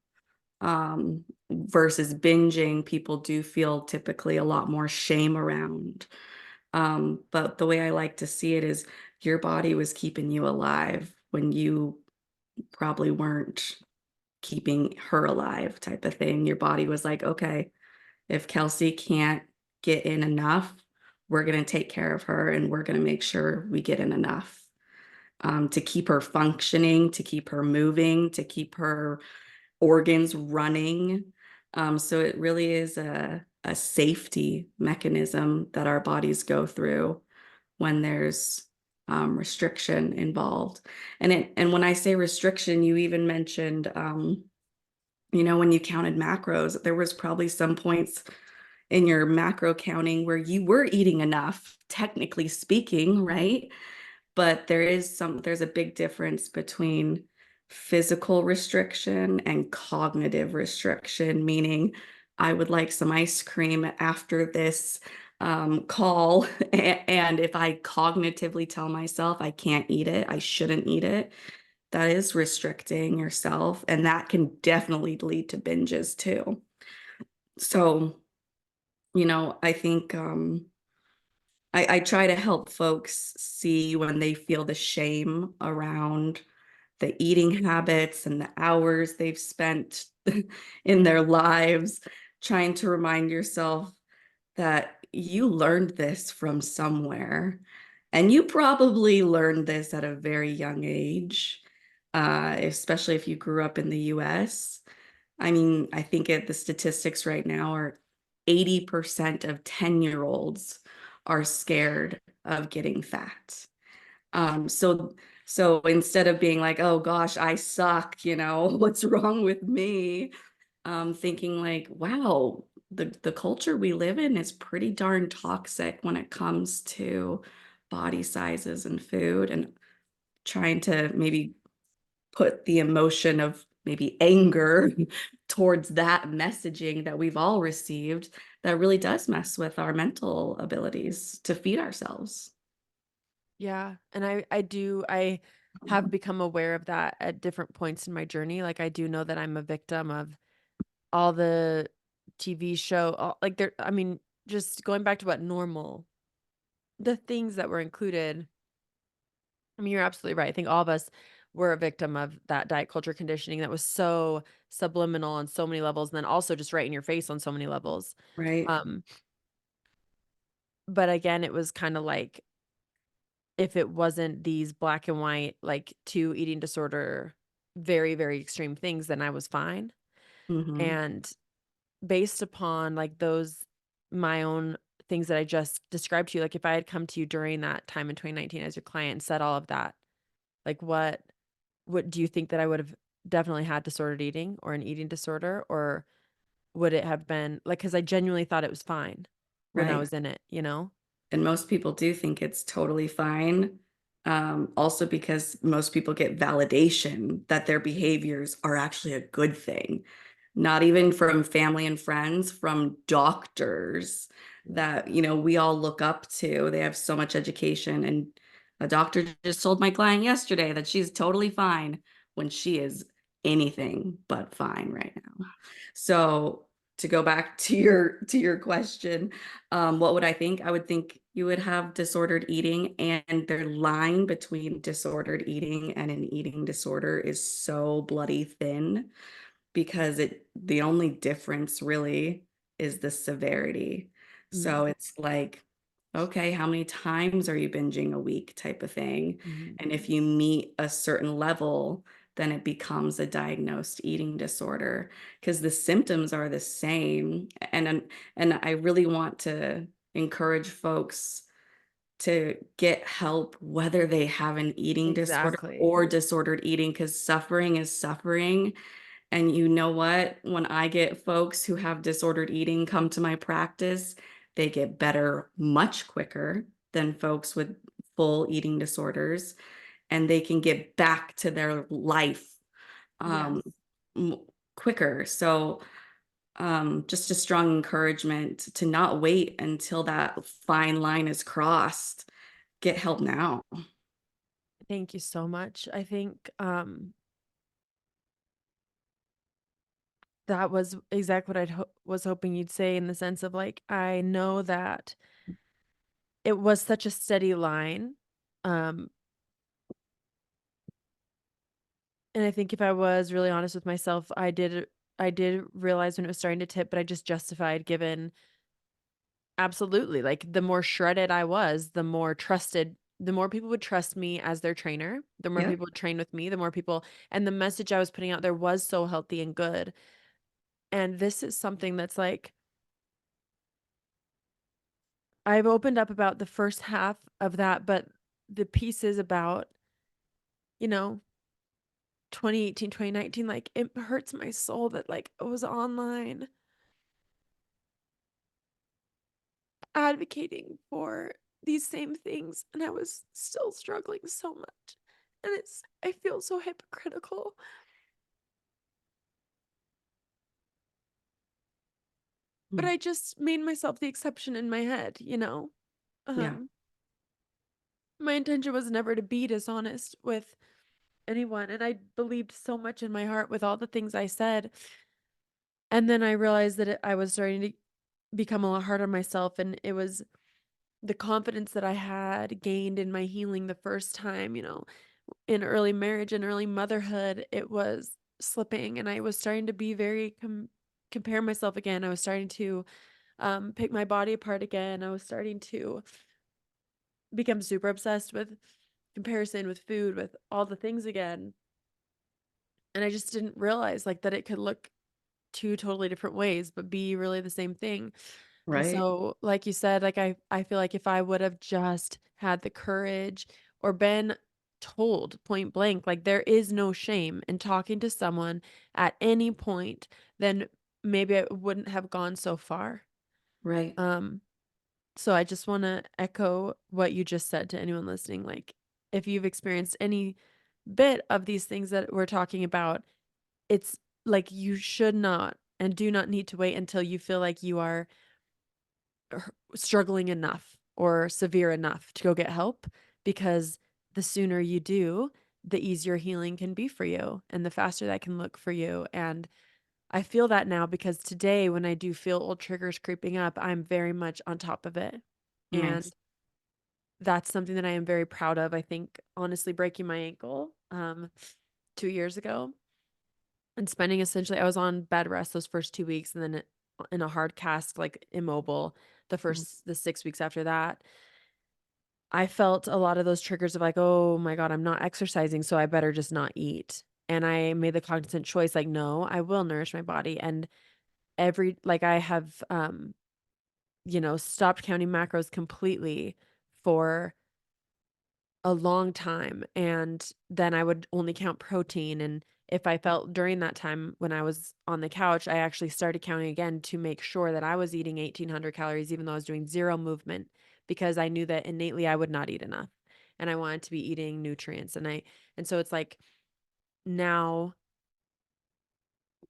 Speaker 2: Versus binging, people do feel typically a lot more shame around. But the way I like to see it is your body was keeping you alive when you probably weren't keeping her alive, type of thing. Your body was like, okay, if Kelsey can't get in enough, we're going to take care of her and we're going to make sure we get in enough to keep her functioning, to keep her moving, to keep her organs running. So it really is a safety mechanism that our bodies go through when there's restriction involved. And when I say restriction, you even mentioned, when you counted macros, there was probably some points in your macro counting where you were eating enough, technically speaking, right? But there's a big difference between physical restriction and cognitive restriction, meaning I would like some ice cream after this call. And if I cognitively tell myself I can't eat it, I shouldn't eat it, that is restricting yourself. And that can definitely lead to binges too. So, I think I try to help folks see when they feel the shame around the eating habits and the hours they've spent in their lives, trying to remind yourself that you learned this from somewhere. And you probably learned this at a very young age, especially if you grew up in the US. I mean, I think the statistics right now are 80% of 10-year-olds are scared of getting fat. So instead of being like, oh gosh, I suck, what's wrong with me? Thinking like, wow, the culture we live in is pretty darn toxic when it comes to body sizes and food, and trying to maybe put the emotion of maybe anger towards that messaging that we've all received that really does mess with our mental abilities to feed ourselves.
Speaker 1: Yeah. And I have become aware of that at different points in my journey. Like I do know that I'm a victim of all the TV show, like there, I mean, just going back to what normal, the things that were included. I mean, you're absolutely right. I think all of us were a victim of that diet culture conditioning that was so subliminal on so many levels, and then also just right in your face on so many levels.
Speaker 2: Right.
Speaker 1: Um, but again, it was kind of like if it wasn't these black and white, like two eating disorder, very, very extreme things, then I was fine.
Speaker 2: Hmm.
Speaker 1: And based upon like those, my own things that I just described to you, like if I had come to you during that time in 2019 as your client and said all of that, like what do you think that I would have definitely had disordered eating or an eating disorder? Or would it have been like, because I genuinely thought it was fine when I
Speaker 2: Right.
Speaker 1: was in it, you know?
Speaker 2: And most people do think it's totally fine. Also, because most people get validation that their behaviors are actually a good thing, not even from family and friends, from doctors
Speaker 1: Yeah.
Speaker 2: that, we all look up to. They have so much education. And a doctor just told my client yesterday that she's totally fine when she is anything but fine right now. So to go back to your question, what would I think? I would think you would have disordered eating, and their line between disordered eating and an eating disorder is so bloody thin because the only difference really is the severity.
Speaker 1: Mm-hmm.
Speaker 2: So it's like, okay, how many times are you binging a week type of thing?
Speaker 1: Mm-hmm.
Speaker 2: And if you meet a certain level, then it becomes a diagnosed eating disorder because the symptoms are the same. And I really want to encourage folks to get help whether they have an eating disorder
Speaker 1: Exactly.
Speaker 2: or disordered eating, because suffering is suffering. And you know what? When I get folks who have disordered eating come to my practice, they get better much quicker than folks with full eating disorders, and they can get back to their life
Speaker 1: Yes.
Speaker 2: um, quicker. So, just a strong encouragement to not wait until that fine line is crossed. Get help now.
Speaker 1: Thank you so much. I think that was exactly what was hoping you'd say, in the sense of like I know that it was such a steady line. Um and I think if I was really honest with myself, I did realize when it was starting to tip, but I just justified given absolutely, like the more shredded I was, the more trusted, the more people would trust me as their trainer, the more
Speaker 2: Yep.
Speaker 1: people would train with me, the more people, and the message I was putting out there was so healthy and good. And this is something that's like I've opened up about the first half of that, but the pieces about, you know, 2018, 2019, like it hurts my soul that like I was online advocating for these same things and I was still struggling so much. And I feel so hypocritical, but
Speaker 2: Mm.
Speaker 1: I just made myself the exception in my head, you know?
Speaker 2: Yeah.
Speaker 1: Um, my intention was never to be dishonest with anyone. And I believed so much in my heart with all the things I said. And then I realized that I was starting to become a lot harder on myself. And it was the confidence that I had gained in my healing the first time, you know, in early marriage and early motherhood, it was slipping. And I was starting to be very, compare myself again. I was starting to pick my body apart again. I was starting to become super obsessed with comparison, with food, with all the things again. And I just didn't realize like that it could look two totally different ways, but be really the same thing. And
Speaker 2: Right.
Speaker 1: so, like you said, like I feel like if I would have just had the courage or been told point blank, like there is no shame in talking to someone at any point, then maybe I wouldn't have gone so far.
Speaker 2: Right.
Speaker 1: Um, so I just want to echo what you just said to anyone listening. Like, if you've experienced any bit of these things that we're talking about, it's like you should not and do not need to wait until you feel like you are struggling enough or severe enough to go get help, because the sooner you do, the easier healing can be for you and the faster that can look for you. And I feel that now because today, when I do feel old triggers creeping up, I'm very much on top of it.
Speaker 2: Nice.
Speaker 1: And that's something that I am very proud of. I think honestly breaking my ankle 2 years ago and spending essentially, I was on bed rest those first 2 weeks and then in a hard cast, like immobile
Speaker 2: Mhm.
Speaker 1: the 6 weeks after that, I felt a lot of those triggers of like, "Oh my god, I'm not exercising, so I better just not eat." And I made the cognizant choice like, "No, I will nourish my body." And I have, stopped counting macros completely for a long time, and then I would only count protein, and if I felt during that time when I was on the couch, I actually started counting again to make sure that I was eating 1,800 calories even though I was doing 0 movement, because I knew that innately I would not eat enough, and I wanted to be eating nutrients, and so it's like, now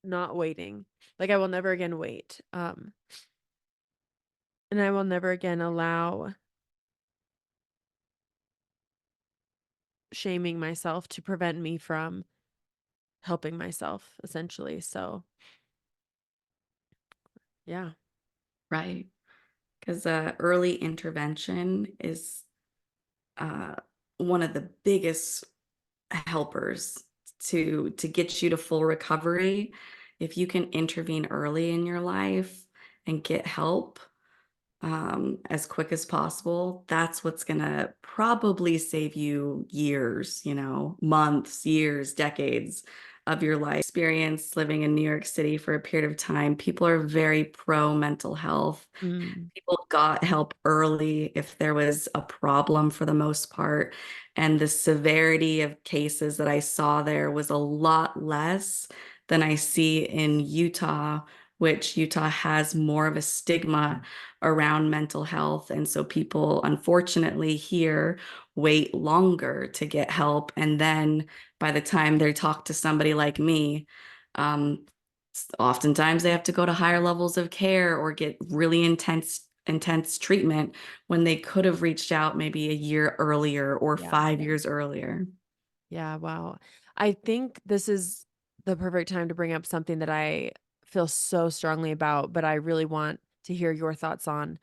Speaker 1: not waiting. Like, I will never again wait, and I will never again allow shaming myself to prevent me from helping myself, essentially, so, yeah.
Speaker 2: Right. Because early intervention is uh, one of the biggest helpers to get you to full recovery. If you can intervene early in your life and get help as quick as possible, that's what's gonna probably save you years, months, years, decades of your life. Experience living in New York City for a period of time. People are very pro mental health.
Speaker 1: Mm,
Speaker 2: People got help early if there was a problem for the most part. And the severity of cases that I saw there was a lot less than I see in Utah, which Utah has more of a stigma around mental health. And so people, unfortunately, here wait longer to get help. And then by the time they talk to somebody like me, um, oftentimes they have to go to higher levels of care or get really intense treatment when they could have reached out maybe a year earlier or
Speaker 1: yeah.
Speaker 2: 5 years earlier.
Speaker 1: Yeah, wow. I think this is the perfect time to bring up something that I feel so strongly about, but I really want to hear your thoughts on.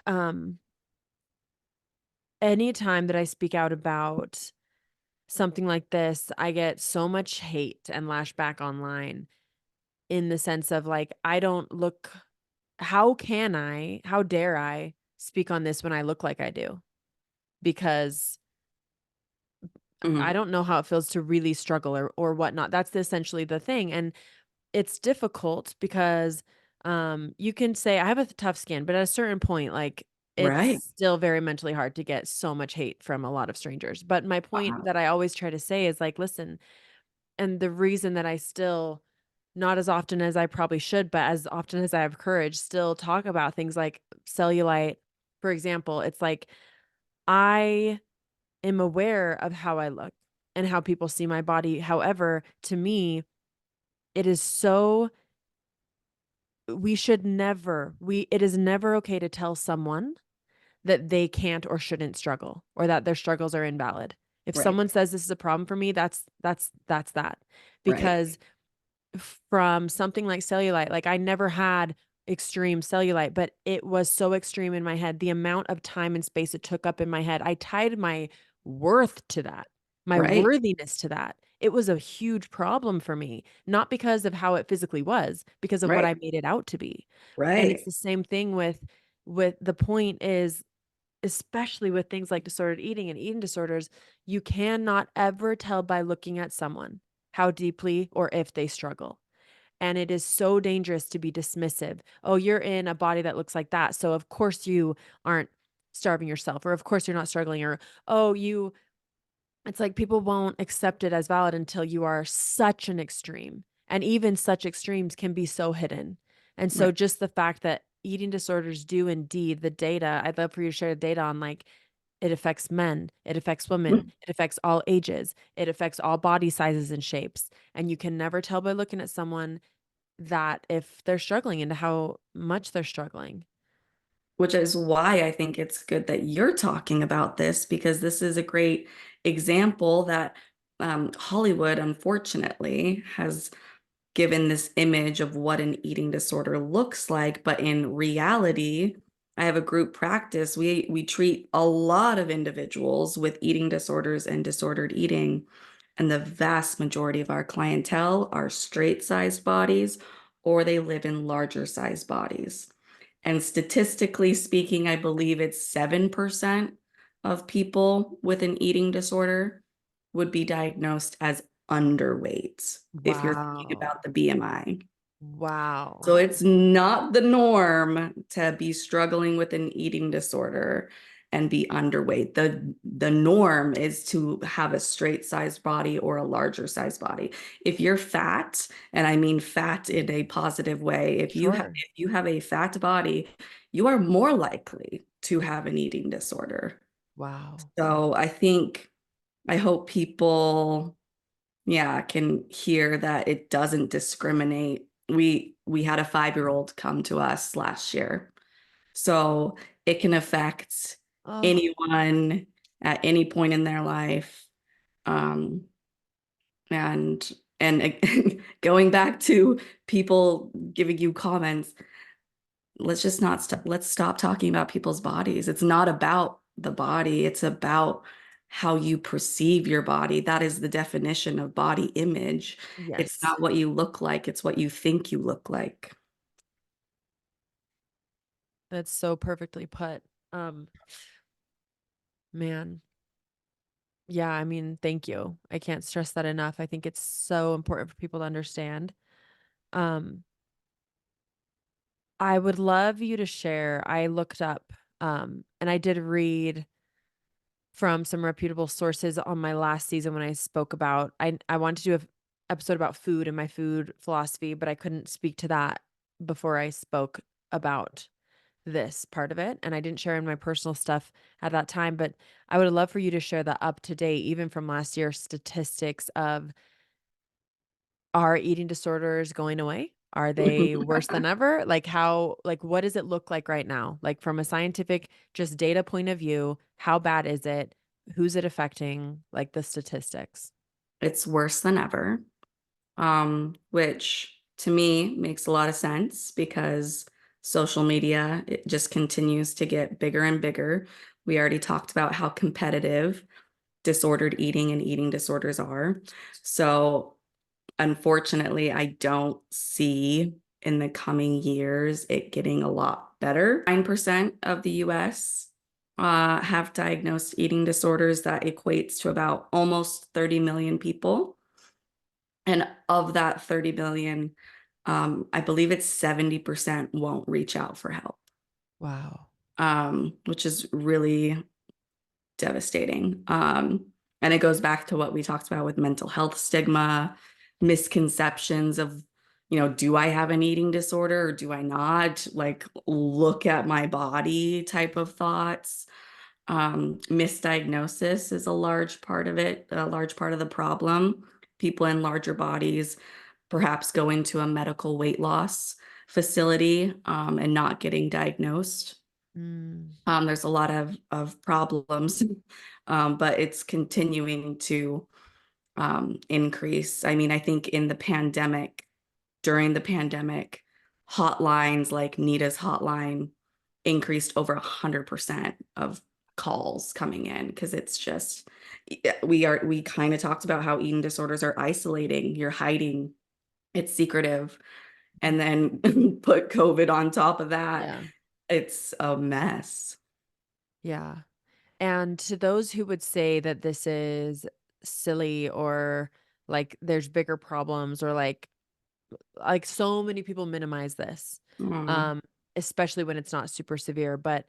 Speaker 1: Um, Anytime that I speak out about something like this, I get so much hate and lashback online in the sense of like, I don't look, how dare I speak on this when I look like I do? Because I
Speaker 2: Mhm.
Speaker 1: don't know how it feels to really struggle or whatnot. That's essentially the thing. And it's difficult because, you can say, "I have a tough skin," but at a certain point, like, it's
Speaker 2: Right.
Speaker 1: still very mentally hard to get so much hate from a lot of strangers. But my point
Speaker 2: Wow.
Speaker 1: that I always try to say is, like, listen, and the reason that I still, not as often as I probably should, but as often as I have courage, still talk about things like cellulite, for example, it's like, I am aware of how I look and how people see my body. However, to me, it is so we should never we it is never okay to tell someone that they can't or shouldn't struggle or that their struggles are invalid. If
Speaker 2: Right.
Speaker 1: someone says this is a problem for me, that's that.
Speaker 2: Right.
Speaker 1: Because from something like cellulite, like, I never had extreme cellulite, but it was so extreme in my head. The amount of time and space it took up in my head, I tied my worth to that, my
Speaker 2: Right.
Speaker 1: worthiness to that. It was a huge problem for me, not because of how it physically was, because of what
Speaker 2: Right.
Speaker 1: I made it out to be. And it's
Speaker 2: Right.
Speaker 1: the same thing with the point is, especially with things like disordered eating and eating disorders, you cannot ever tell by looking at someone how deeply or if they struggle. And it is so dangerous to be dismissive. Oh, you're in a body that looks like that. So of course you aren't starving yourself, or of course you're not struggling, or oh, it's like people won't accept it as valid until you are such an extreme. And even such extremes can be so hidden. And so
Speaker 2: Right.
Speaker 1: just the fact that eating disorders do indeed, the data, I'd love for you to share the data on, like, it affects men, it affects women,
Speaker 2: Mm.
Speaker 1: it affects all ages, it affects all body sizes and shapes. And you can never tell by looking at someone that if they're struggling and how much they're struggling.
Speaker 2: Which is why I think it's good that you're talking about this because this is a great example that Hollywood, unfortunately, has given this image of what an eating disorder looks like. But in reality, I have a group practice. We treat a lot of individuals with eating disorders and disordered eating. And the vast majority of our clientele are straight sized bodies or they live in larger size bodies. And statistically speaking, I believe it's 7% of people with an eating disorder would be diagnosed as underweight if you're thinking
Speaker 1: Wow.
Speaker 2: about the BMI.
Speaker 1: Wow.
Speaker 2: So it's not the norm to be struggling with an eating disorder and be underweight. The norm is to have a straight sized body or a larger sized body. If you're fat, and I mean fat in a positive way,
Speaker 1: Sure.
Speaker 2: if you have a fat body, you are more likely to have an eating disorder.
Speaker 1: Wow.
Speaker 2: So I hope people, yeah, can hear that it doesn't discriminate. We had a 5-year-old come to us last year. So it can affect
Speaker 1: Oh,
Speaker 2: anyone at any point in their life. Um, and going back to people giving you comments, let's stop talking about people's bodies. It's not about the body, it's about how you perceive your body. That is the definition of body image. It's
Speaker 1: yes.
Speaker 2: not what you look like, it's what you think you look like.
Speaker 1: That's so perfectly put. Um, Man. Yeah, I mean, thank you. I can't stress that enough. I think it's so important for people to understand. Um, I would love you to share. I looked up, and I did read from some reputable sources on my last season when I spoke about I wanted to do an episode about food and my food philosophy, but I couldn't speak to that before I spoke about this part of it, and I didn't share in my personal stuff at that time, but I would love for you to share the up to date, even from last year, statistics of, are eating disorders going away? Are they worse than ever? Like, what does it look like right now? Like, from a scientific, just data point of view, how bad is it? Who's it affecting? Like, the statistics.
Speaker 2: It's worse than ever, which to me makes a lot of sense because social media, it just continues to get bigger and bigger. We already talked about how competitive disordered eating and eating disorders are. So unfortunately, I don't see in the coming years it getting a lot better. 9% of the US have diagnosed eating disorders. That equates to about almost 30 million people. And of that 30 million, I believe it's 70% won't reach out for help,
Speaker 1: Wow.
Speaker 2: which is really devastating. And it goes back to what we talked about with mental health stigma, misconceptions of, do I have an eating disorder or do I not? Like, look at my body type of thoughts. Misdiagnosis is a large part of it, a large part of the problem. People in larger bodies perhaps go into a medical weight loss facility and not getting diagnosed.
Speaker 1: Mm,
Speaker 2: There's a lot of problems, but it's continuing to increase. I mean, I think during the pandemic, hotlines like Nita's hotline increased over 100% of calls coming in because it's just we kind of talked about how eating disorders are isolating. You're hiding, it's secretive, and then put COVID on top of that.
Speaker 1: yeah.
Speaker 2: It's a mess.
Speaker 1: Yeah. And to those who would say that this is silly, or like there's bigger problems, or like so many people minimize this,
Speaker 2: Mm.
Speaker 1: um, especially when it's not super severe. But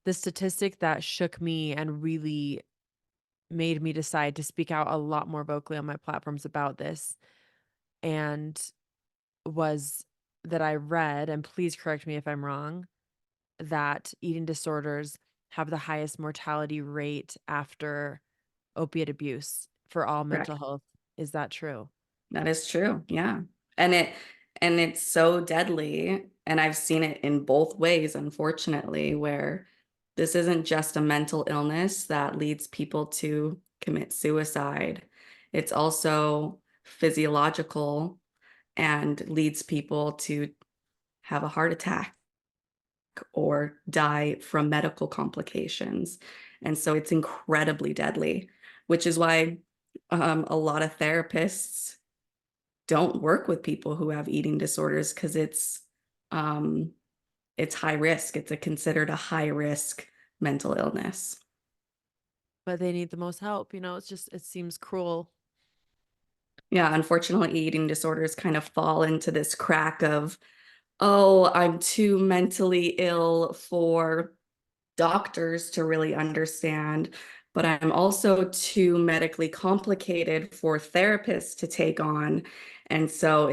Speaker 1: the statistic that shook me and really made me decide to speak out a lot more vocally on my platforms about this, and was that I read, and please correct me if I'm wrong, that eating disorders have the highest mortality rate after opiate abuse for all mental
Speaker 2: Correct.
Speaker 1: health. Is that true?
Speaker 2: That is true. Yeah. And it's so deadly. And I've seen it in both ways, unfortunately, where this isn't just a mental illness that leads people to commit suicide. It's also physiological and leads people to have a heart attack or die from medical complications. And so it's incredibly deadly, which is why a lot of therapists don't work with people who have eating disorders because um it's high risk. It's considered a high risk mental illness.
Speaker 1: But they need the most help. It seems cruel.
Speaker 2: Yeah, unfortunately, eating disorders kind of fall into this crack of, oh, I'm too mentally ill for doctors to really understand, but I'm also too medically complicated for therapists to take on. And so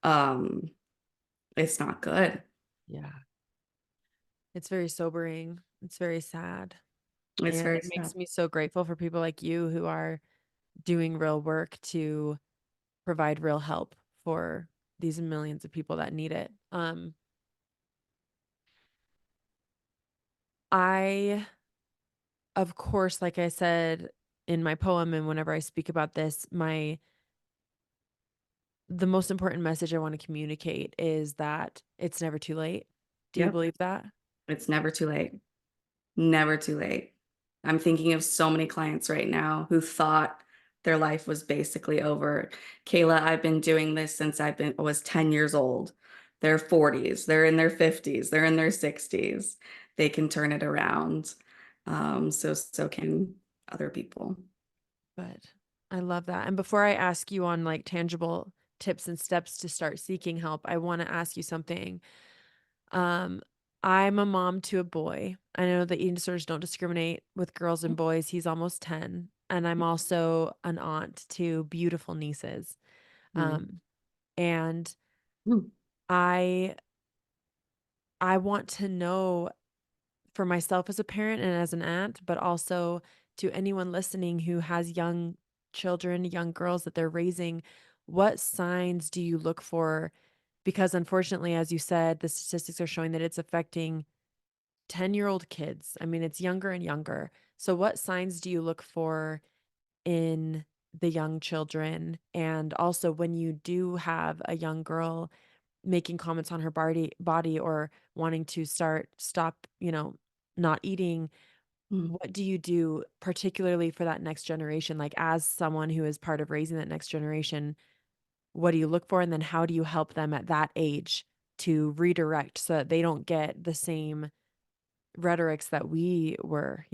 Speaker 2: um, it's not good.
Speaker 1: Yeah. It's very sobering. It's very sad.
Speaker 2: It's
Speaker 1: And
Speaker 2: very
Speaker 1: it
Speaker 2: sad.
Speaker 1: makes me so grateful for people like you who are doing real work to provide real help for these millions of people that need it. I, of course, like I said in my poem and whenever I speak about this, the most important message I want to communicate is that it's never too late. Do you
Speaker 2: Yep.
Speaker 1: believe that?
Speaker 2: It's never too late. Never too late. I'm thinking of so many clients right now who thought their life was basically over. Kayla, I've been doing this since was 10 years old. They're 40s, they're in their 50s, they're in their 60s. They can turn it around. So can other people.
Speaker 1: But I love that. And before I ask you on like tangible tips and steps to start seeking help, I want to ask you something. Um, I'm a mom to a boy. I know that eating disorders don't discriminate with girls and boys. He's almost 10. And I'm also an aunt to beautiful nieces.
Speaker 2: Mm.
Speaker 1: Um, and
Speaker 2: Mm.
Speaker 1: I I want to know for myself as a parent and as an aunt, but also to anyone listening who has young children, young girls that they're raising, what signs do you look for? Because unfortunately, as you said, the statistics are showing that it's affecting 10-year-old kids. I mean, it's younger and younger. So, what signs do you look for in the young children? And also, when you do have a young girl making comments on her body or wanting to stop, not eating,
Speaker 2: Mm.
Speaker 1: what do you do particularly for that next generation? Like, as someone who is part of raising that next generation, what do you look for? And then how do you help them at that age to redirect so that they don't get the same rhetorics that we were?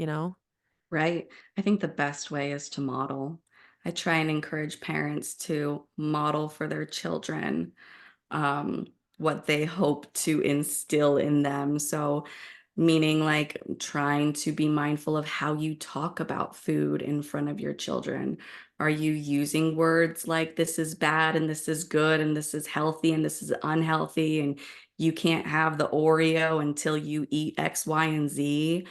Speaker 2: Right. I think the best way is to model. I try and encourage parents to model for their children um, what they hope to instill in them. So, meaning like trying to be mindful of how you talk about food in front of your children. Are you using words like this is bad and this is good and this is healthy and this is unhealthy and you can't have the Oreo until you eat X, Y, and Z?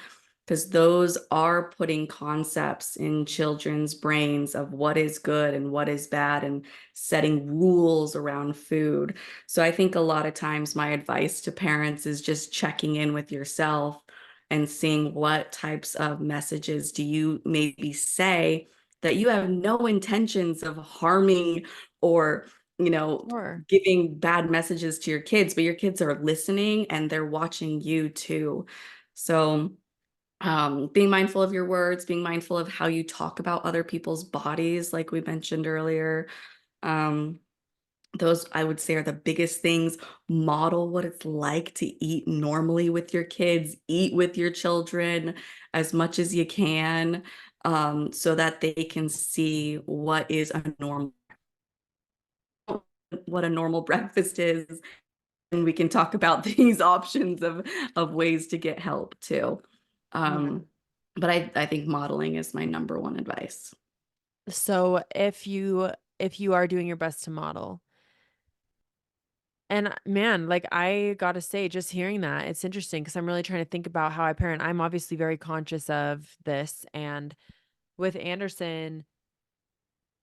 Speaker 2: Because those are putting concepts in children's brains of what is good and what is bad and setting rules around food. So I think a lot of times my advice to parents is just checking in with yourself and seeing what types of messages do you maybe say that you have no intentions of harming or, you know,
Speaker 1: Sure.
Speaker 2: giving bad messages to your kids, but your kids are listening and they're watching you too. So being mindful of your words, being mindful of how you talk about other people's bodies, like we mentioned earlier. Um, those I would say are the biggest things. Model what it's like to eat normally with your kids, eat with your children as much as you can, so that they can see what a normal breakfast is, and we can talk about these options of ways to get help too.
Speaker 1: Yeah.
Speaker 2: Um, but I think modeling is my number one advice.
Speaker 1: So if you are doing your best to model, and man, like I gotta say, just hearing that, it's interesting because I'm really trying to think about how I parent. I'm obviously very conscious of this. And with Anderson,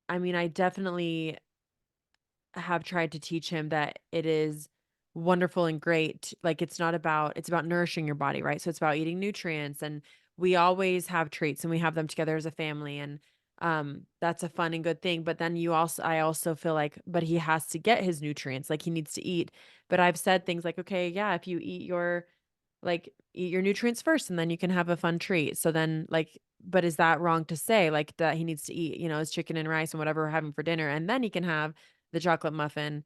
Speaker 1: I mean, I definitely have tried to teach him that it is wonderful and great. Like it's about nourishing your body, right? So it's about eating nutrients, and we always have treats and we have them together as a family, and that's a fun and good thing. But then I also feel like but he has to get his nutrients, like he needs to eat. But I've said things like, okay, yeah, if you eat your like eat your nutrients first and then you can have a fun treat. So then like, but is that wrong to say like that he needs to eat, his chicken and rice and whatever we're having for dinner and then he can have the chocolate muffin,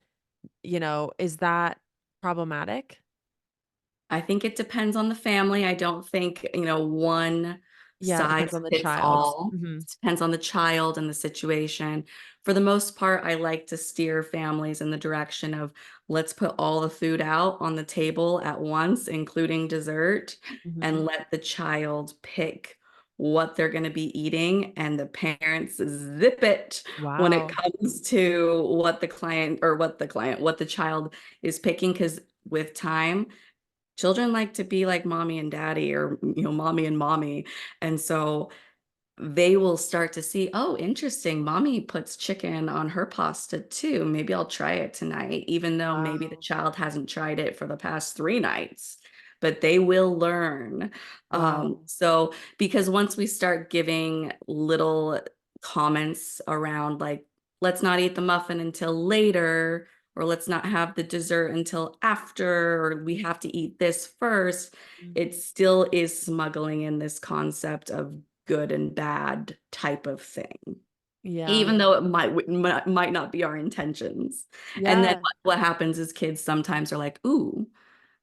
Speaker 1: is that problematic?
Speaker 2: I think it depends on the family. I don't think, one
Speaker 1: Yeah, it
Speaker 2: size
Speaker 1: depends on the
Speaker 2: fits
Speaker 1: child.
Speaker 2: all.
Speaker 1: Mhm.
Speaker 2: It depends on the child and the situation. For the most part, I like to steer families in the direction of let's put all the food out on the table at once, including dessert,
Speaker 1: Mhm.
Speaker 2: and let the child pick what they're going to be eating, and the parents zip it when it
Speaker 1: Wow.
Speaker 2: comes to what the child is picking, because with time, children like to be like mommy and daddy, or mommy and mommy. And so they will start to see, oh, interesting, mommy puts chicken on her pasta too, maybe I'll try it tonight, even though maybe the
Speaker 1: Wow.
Speaker 2: child hasn't tried it for the past 3 nights. But they will learn.
Speaker 1: Wow.
Speaker 2: So because once we start giving little comments around, like, let's not eat the muffin until later, or let's not have the dessert until after, or we have to eat this first, it
Speaker 1: Mhm.
Speaker 2: still is smuggling in this concept of good and bad type of thing,
Speaker 1: Yeah.
Speaker 2: even though it might not be our intentions. And then
Speaker 1: Yeah.
Speaker 2: what happens is kids sometimes are like, ooh,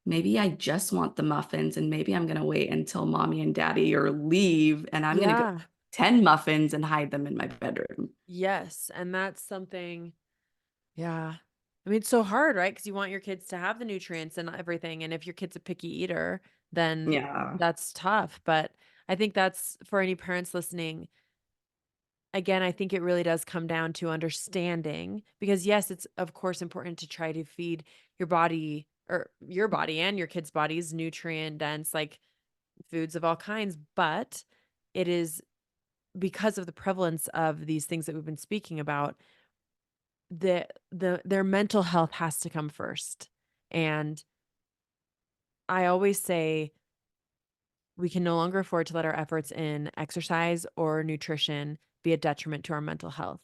Speaker 2: maybe I just want the muffins, and maybe I'm gonna wait until mommy and daddy or leave, and I'm gonna go
Speaker 1: Yeah.
Speaker 2: 10 muffins and hide them in my bedroom.
Speaker 1: Yes, and that's something. Yeah. I mean, it's so hard, right? Because you want your kids to have the nutrients and everything, and if your kid's a picky eater, then
Speaker 2: Yeah.
Speaker 1: that's tough, but I think that's for any parents listening, again, I think it really does come down to understanding because, yes, it's, of course, important to try to feed your body or your body and your kids' bodies nutrient dense, like, foods of all kinds, but it is because of the prevalence of these things that we've been speaking about, their mental health has to come first. And I always say we can no longer afford to let our efforts in exercise or nutrition be a detriment to our mental health.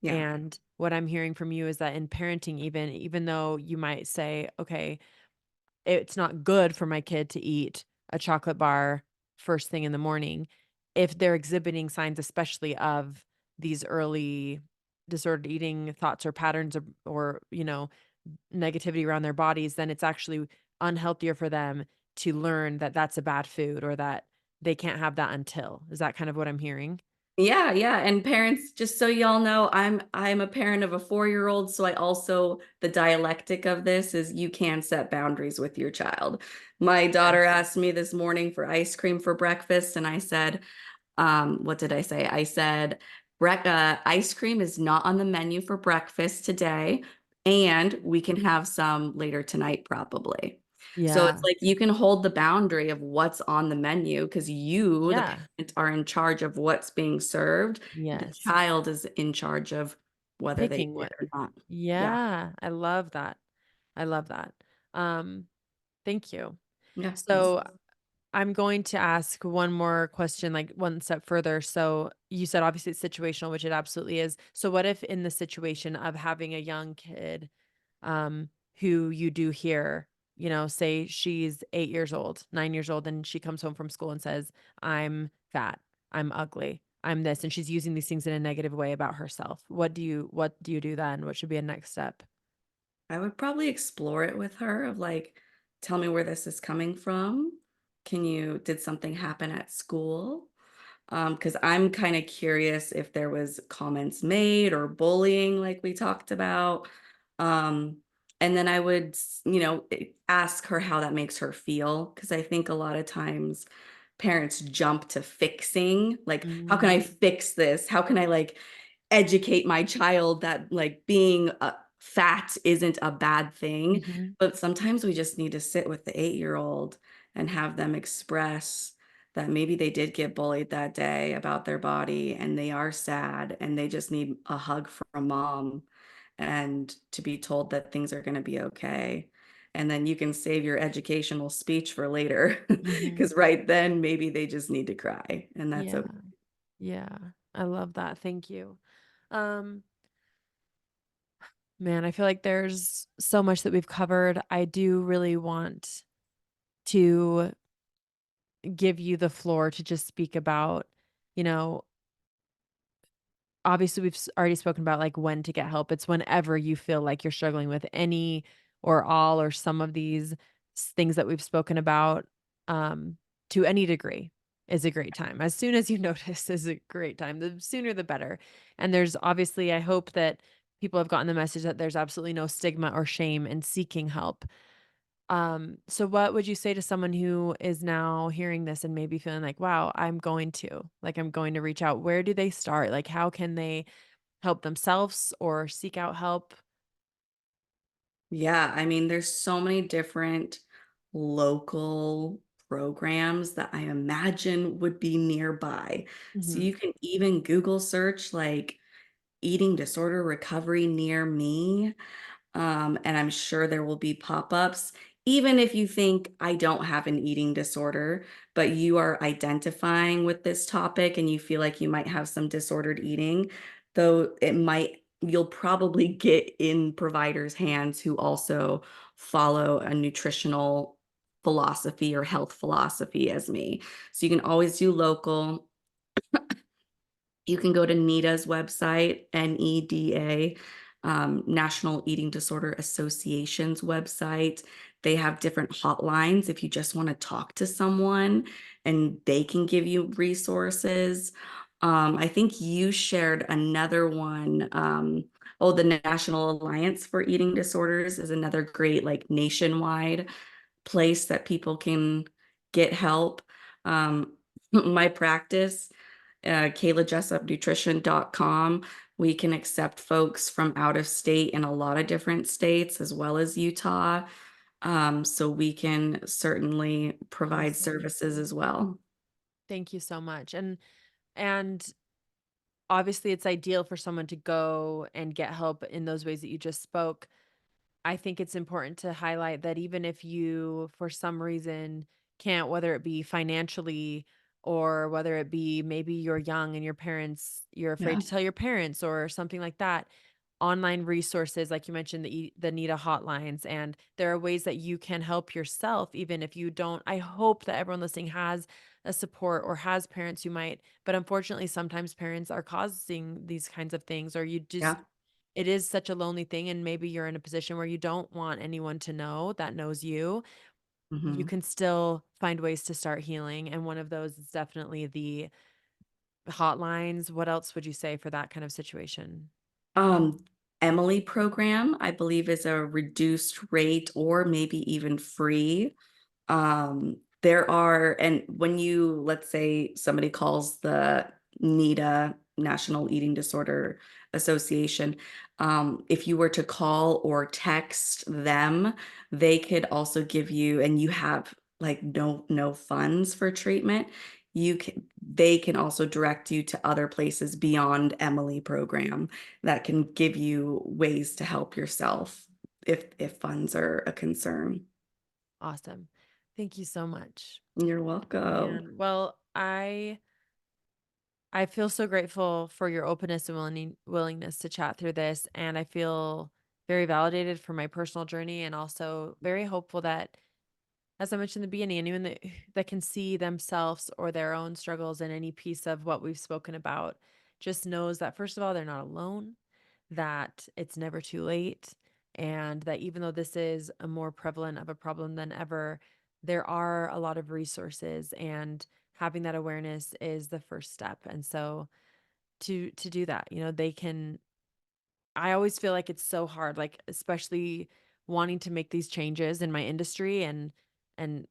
Speaker 2: Yeah.
Speaker 1: And what I'm hearing from you is that in parenting, even though you might say, okay, it's not good for my kid to eat a chocolate bar first thing in the morning, if they're exhibiting signs, especially of these early disordered eating thoughts or patterns or negativity around their bodies, then it's actually unhealthier for them to learn that that's a bad food or that they can't have that until. Is that kind of what I'm hearing?
Speaker 2: Yeah, yeah. And parents, just so y'all know, I'm a parent of a 4-year-old, so I also, the dialectic of this is you can set boundaries with your child. My daughter
Speaker 1: Yes.
Speaker 2: asked me this morning for ice cream for breakfast, and I said, what did I say? I said, ice cream is not on the menu for breakfast today, and we can have some later tonight, probably. So it's
Speaker 1: Yeah.
Speaker 2: like you can hold the boundary of what's on the menu, because you, the
Speaker 1: Yeah.
Speaker 2: parent, are in charge of what's being served. The
Speaker 1: Yes.
Speaker 2: child is in charge of whether they
Speaker 1: Picking
Speaker 2: eat it
Speaker 1: what.
Speaker 2: or not. Yeah.
Speaker 1: Yeah. I love that. I love that. Um, Thank you.
Speaker 2: Yeah.
Speaker 1: So I'm going to ask one more question, like one step further. So you said obviously it's situational, which it absolutely is. So what if in the situation of having a young kid, who you do hear, say she's 8 years old, 9 years old, and she comes home from school and says, I'm fat, I'm ugly, I'm this, and she's using these things in a negative way about herself. What do you do then? What should be a next step?
Speaker 2: I would probably explore it with her, of like, tell me where this is coming from. Did something happen at school? Because I'm kind of curious if there was comments made or bullying like we talked about. Um, and then I would, ask her how that makes her feel. Because I think a lot of times parents jump to fixing, like, how can I
Speaker 1: Mm,
Speaker 2: fix this? How can I, like, educate my child that, like, being fat isn't a bad thing?
Speaker 1: mhm,
Speaker 2: But sometimes we just need to sit with the 8-year-old and have them express that maybe they did get bullied that day about their body, and they are sad, and they just need a hug from mom, and to be told that things are going to be okay. And then you can save your educational speech for later,
Speaker 1: mhm.
Speaker 2: because right then maybe they just need to cry, and that's
Speaker 1: Yeah.
Speaker 2: okay.
Speaker 1: Yeah. I love that. Thank you. Um, Man, I feel like there's so much that we've covered. I do really want to give you the floor to just speak about, you know, obviously we've already spoken about like when to get help. It's whenever you feel like you're struggling with any or all or some of these things that we've spoken about, um, to any degree is a great time. As soon as you notice is a great time. The sooner the better. And there's obviously, I hope that people have gotten the message that there's absolutely no stigma or shame in seeking help. So what would you say to someone who is now hearing this and maybe feeling like, wow, I'm going to reach out? Where do they start? Like, how can they help themselves or seek out help?
Speaker 2: Yeah, I mean, there's so many different local programs that I imagine would be nearby. So
Speaker 1: Mhm.
Speaker 2: you can even Google search like eating disorder recovery near me. And I'm sure there will be pop-ups. Even if you think I don't have an eating disorder, but you are identifying with this topic and you feel like you might have some disordered eating, though you'll probably get in providers' hands who also follow a nutritional philosophy or health philosophy as me. So you can always do local. You can go to NEDA's website, NEDA, National Eating Disorder Association's website. They have different hotlines if you just want to talk to someone and they can give you resources. I think you shared another one. Oh, the National Alliance for Eating Disorders is another great, like nationwide place that people can get help. Um, my practice, Kayla Jessop nutrition.com. We can accept folks from out of state in a lot of different states as well as Utah. So we can certainly provide
Speaker 1: Awesome.
Speaker 2: services as well.
Speaker 1: Thank you so much. And obviously it's ideal for someone to go and get help in those ways that you just spoke. I think it's important to highlight that even if you, for some reason, can't, whether it be financially or whether it be maybe you're young and you're afraid
Speaker 2: Yeah.
Speaker 1: to tell your parents or something like that, online resources, like you mentioned, the NEDA hotlines, and there are ways that you can help yourself, even if you don't. I hope that everyone listening has a support or has parents who might, but unfortunately, sometimes parents are causing these kinds of things, or you just
Speaker 2: Yeah.
Speaker 1: it is such a lonely thing, and maybe you're in a position where you don't want anyone to know that knows you. You
Speaker 2: Mhm.
Speaker 1: can still find ways to start healing, and one of those is definitely the hotlines. What else would you say for that kind of situation?
Speaker 2: Um, Emily program, I believe, is a reduced rate or maybe even free. There are, and when you, let's say somebody calls the NEDA, National Eating Disorder Association, if you were to call or text them, they could also give you, and you have like no funds for treatment, they can also direct you to other places beyond Emily program that can give you ways to help yourself if funds are a concern.
Speaker 1: Awesome. Thank you so much.
Speaker 2: You're welcome.
Speaker 1: Man, well, I feel so grateful for your openness and willingness to chat through this, and I feel very validated for my personal journey, and also very hopeful that, as I mentioned in the beginning, anyone that can see themselves or their own struggles in any piece of what we've spoken about just knows that, first of all, they're not alone, that it's never too late, and that even though this is a more prevalent of a problem than ever, there are a lot of resources, and having that awareness is the first step. And so to do that, they can. I always feel like it's so hard, like, especially wanting to make these changes in my industry, and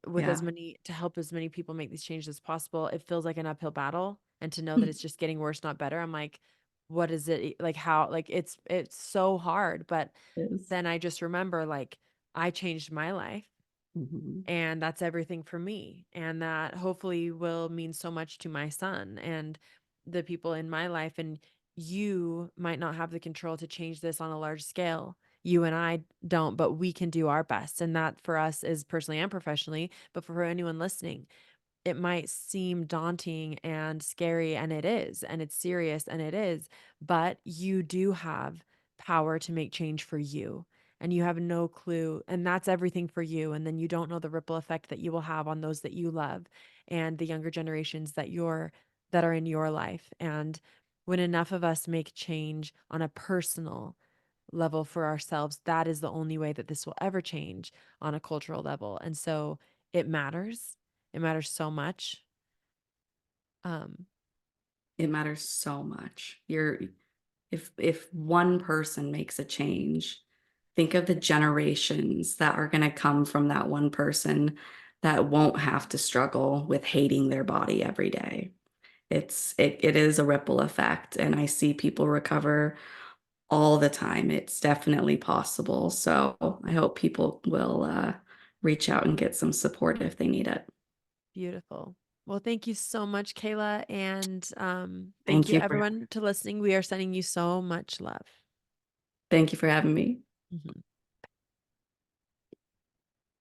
Speaker 1: with as
Speaker 2: Yeah.
Speaker 1: many to help as many people make these changes as possible. It feels like an uphill battle, and to know that it's just getting worse, not better. I'm like, what is it like, how, like, it's so hard. But
Speaker 2: Is.
Speaker 1: then I just remember, like, I changed my life,
Speaker 2: Mhm.
Speaker 1: and that's everything for me, and that hopefully will mean so much to my son and the people in my life. And you might not have the control to change this on a large scale. You and I don't, but we can do our best, and that for us is personally and professionally. But for anyone listening, it might seem daunting and scary, and it is, and it's serious, and it is, but you do have power to make change for you. and you have no clue, and that's everything for you, and then you don't know the ripple effect that you will have on those that you love and the younger generations that are in your life. And when enough of us make change on a personal level for ourselves, that is the only way that this will ever change on a cultural level. And so it matters. It matters so much. Um,
Speaker 2: It matters so much. If one person makes a change, think of the generations that are going to come from that one person that won't have to struggle with hating their body every day. It is a ripple effect, and I see people recover all the time. It's definitely possible. So I hope people will reach out and get some support if they need it.
Speaker 1: Beautiful. Well, thank you so much, Kayla. And thank
Speaker 2: Thank
Speaker 1: you,
Speaker 2: you for
Speaker 1: everyone, to listening. We are sending you so much love.
Speaker 2: thank you for having me.
Speaker 1: Mhm.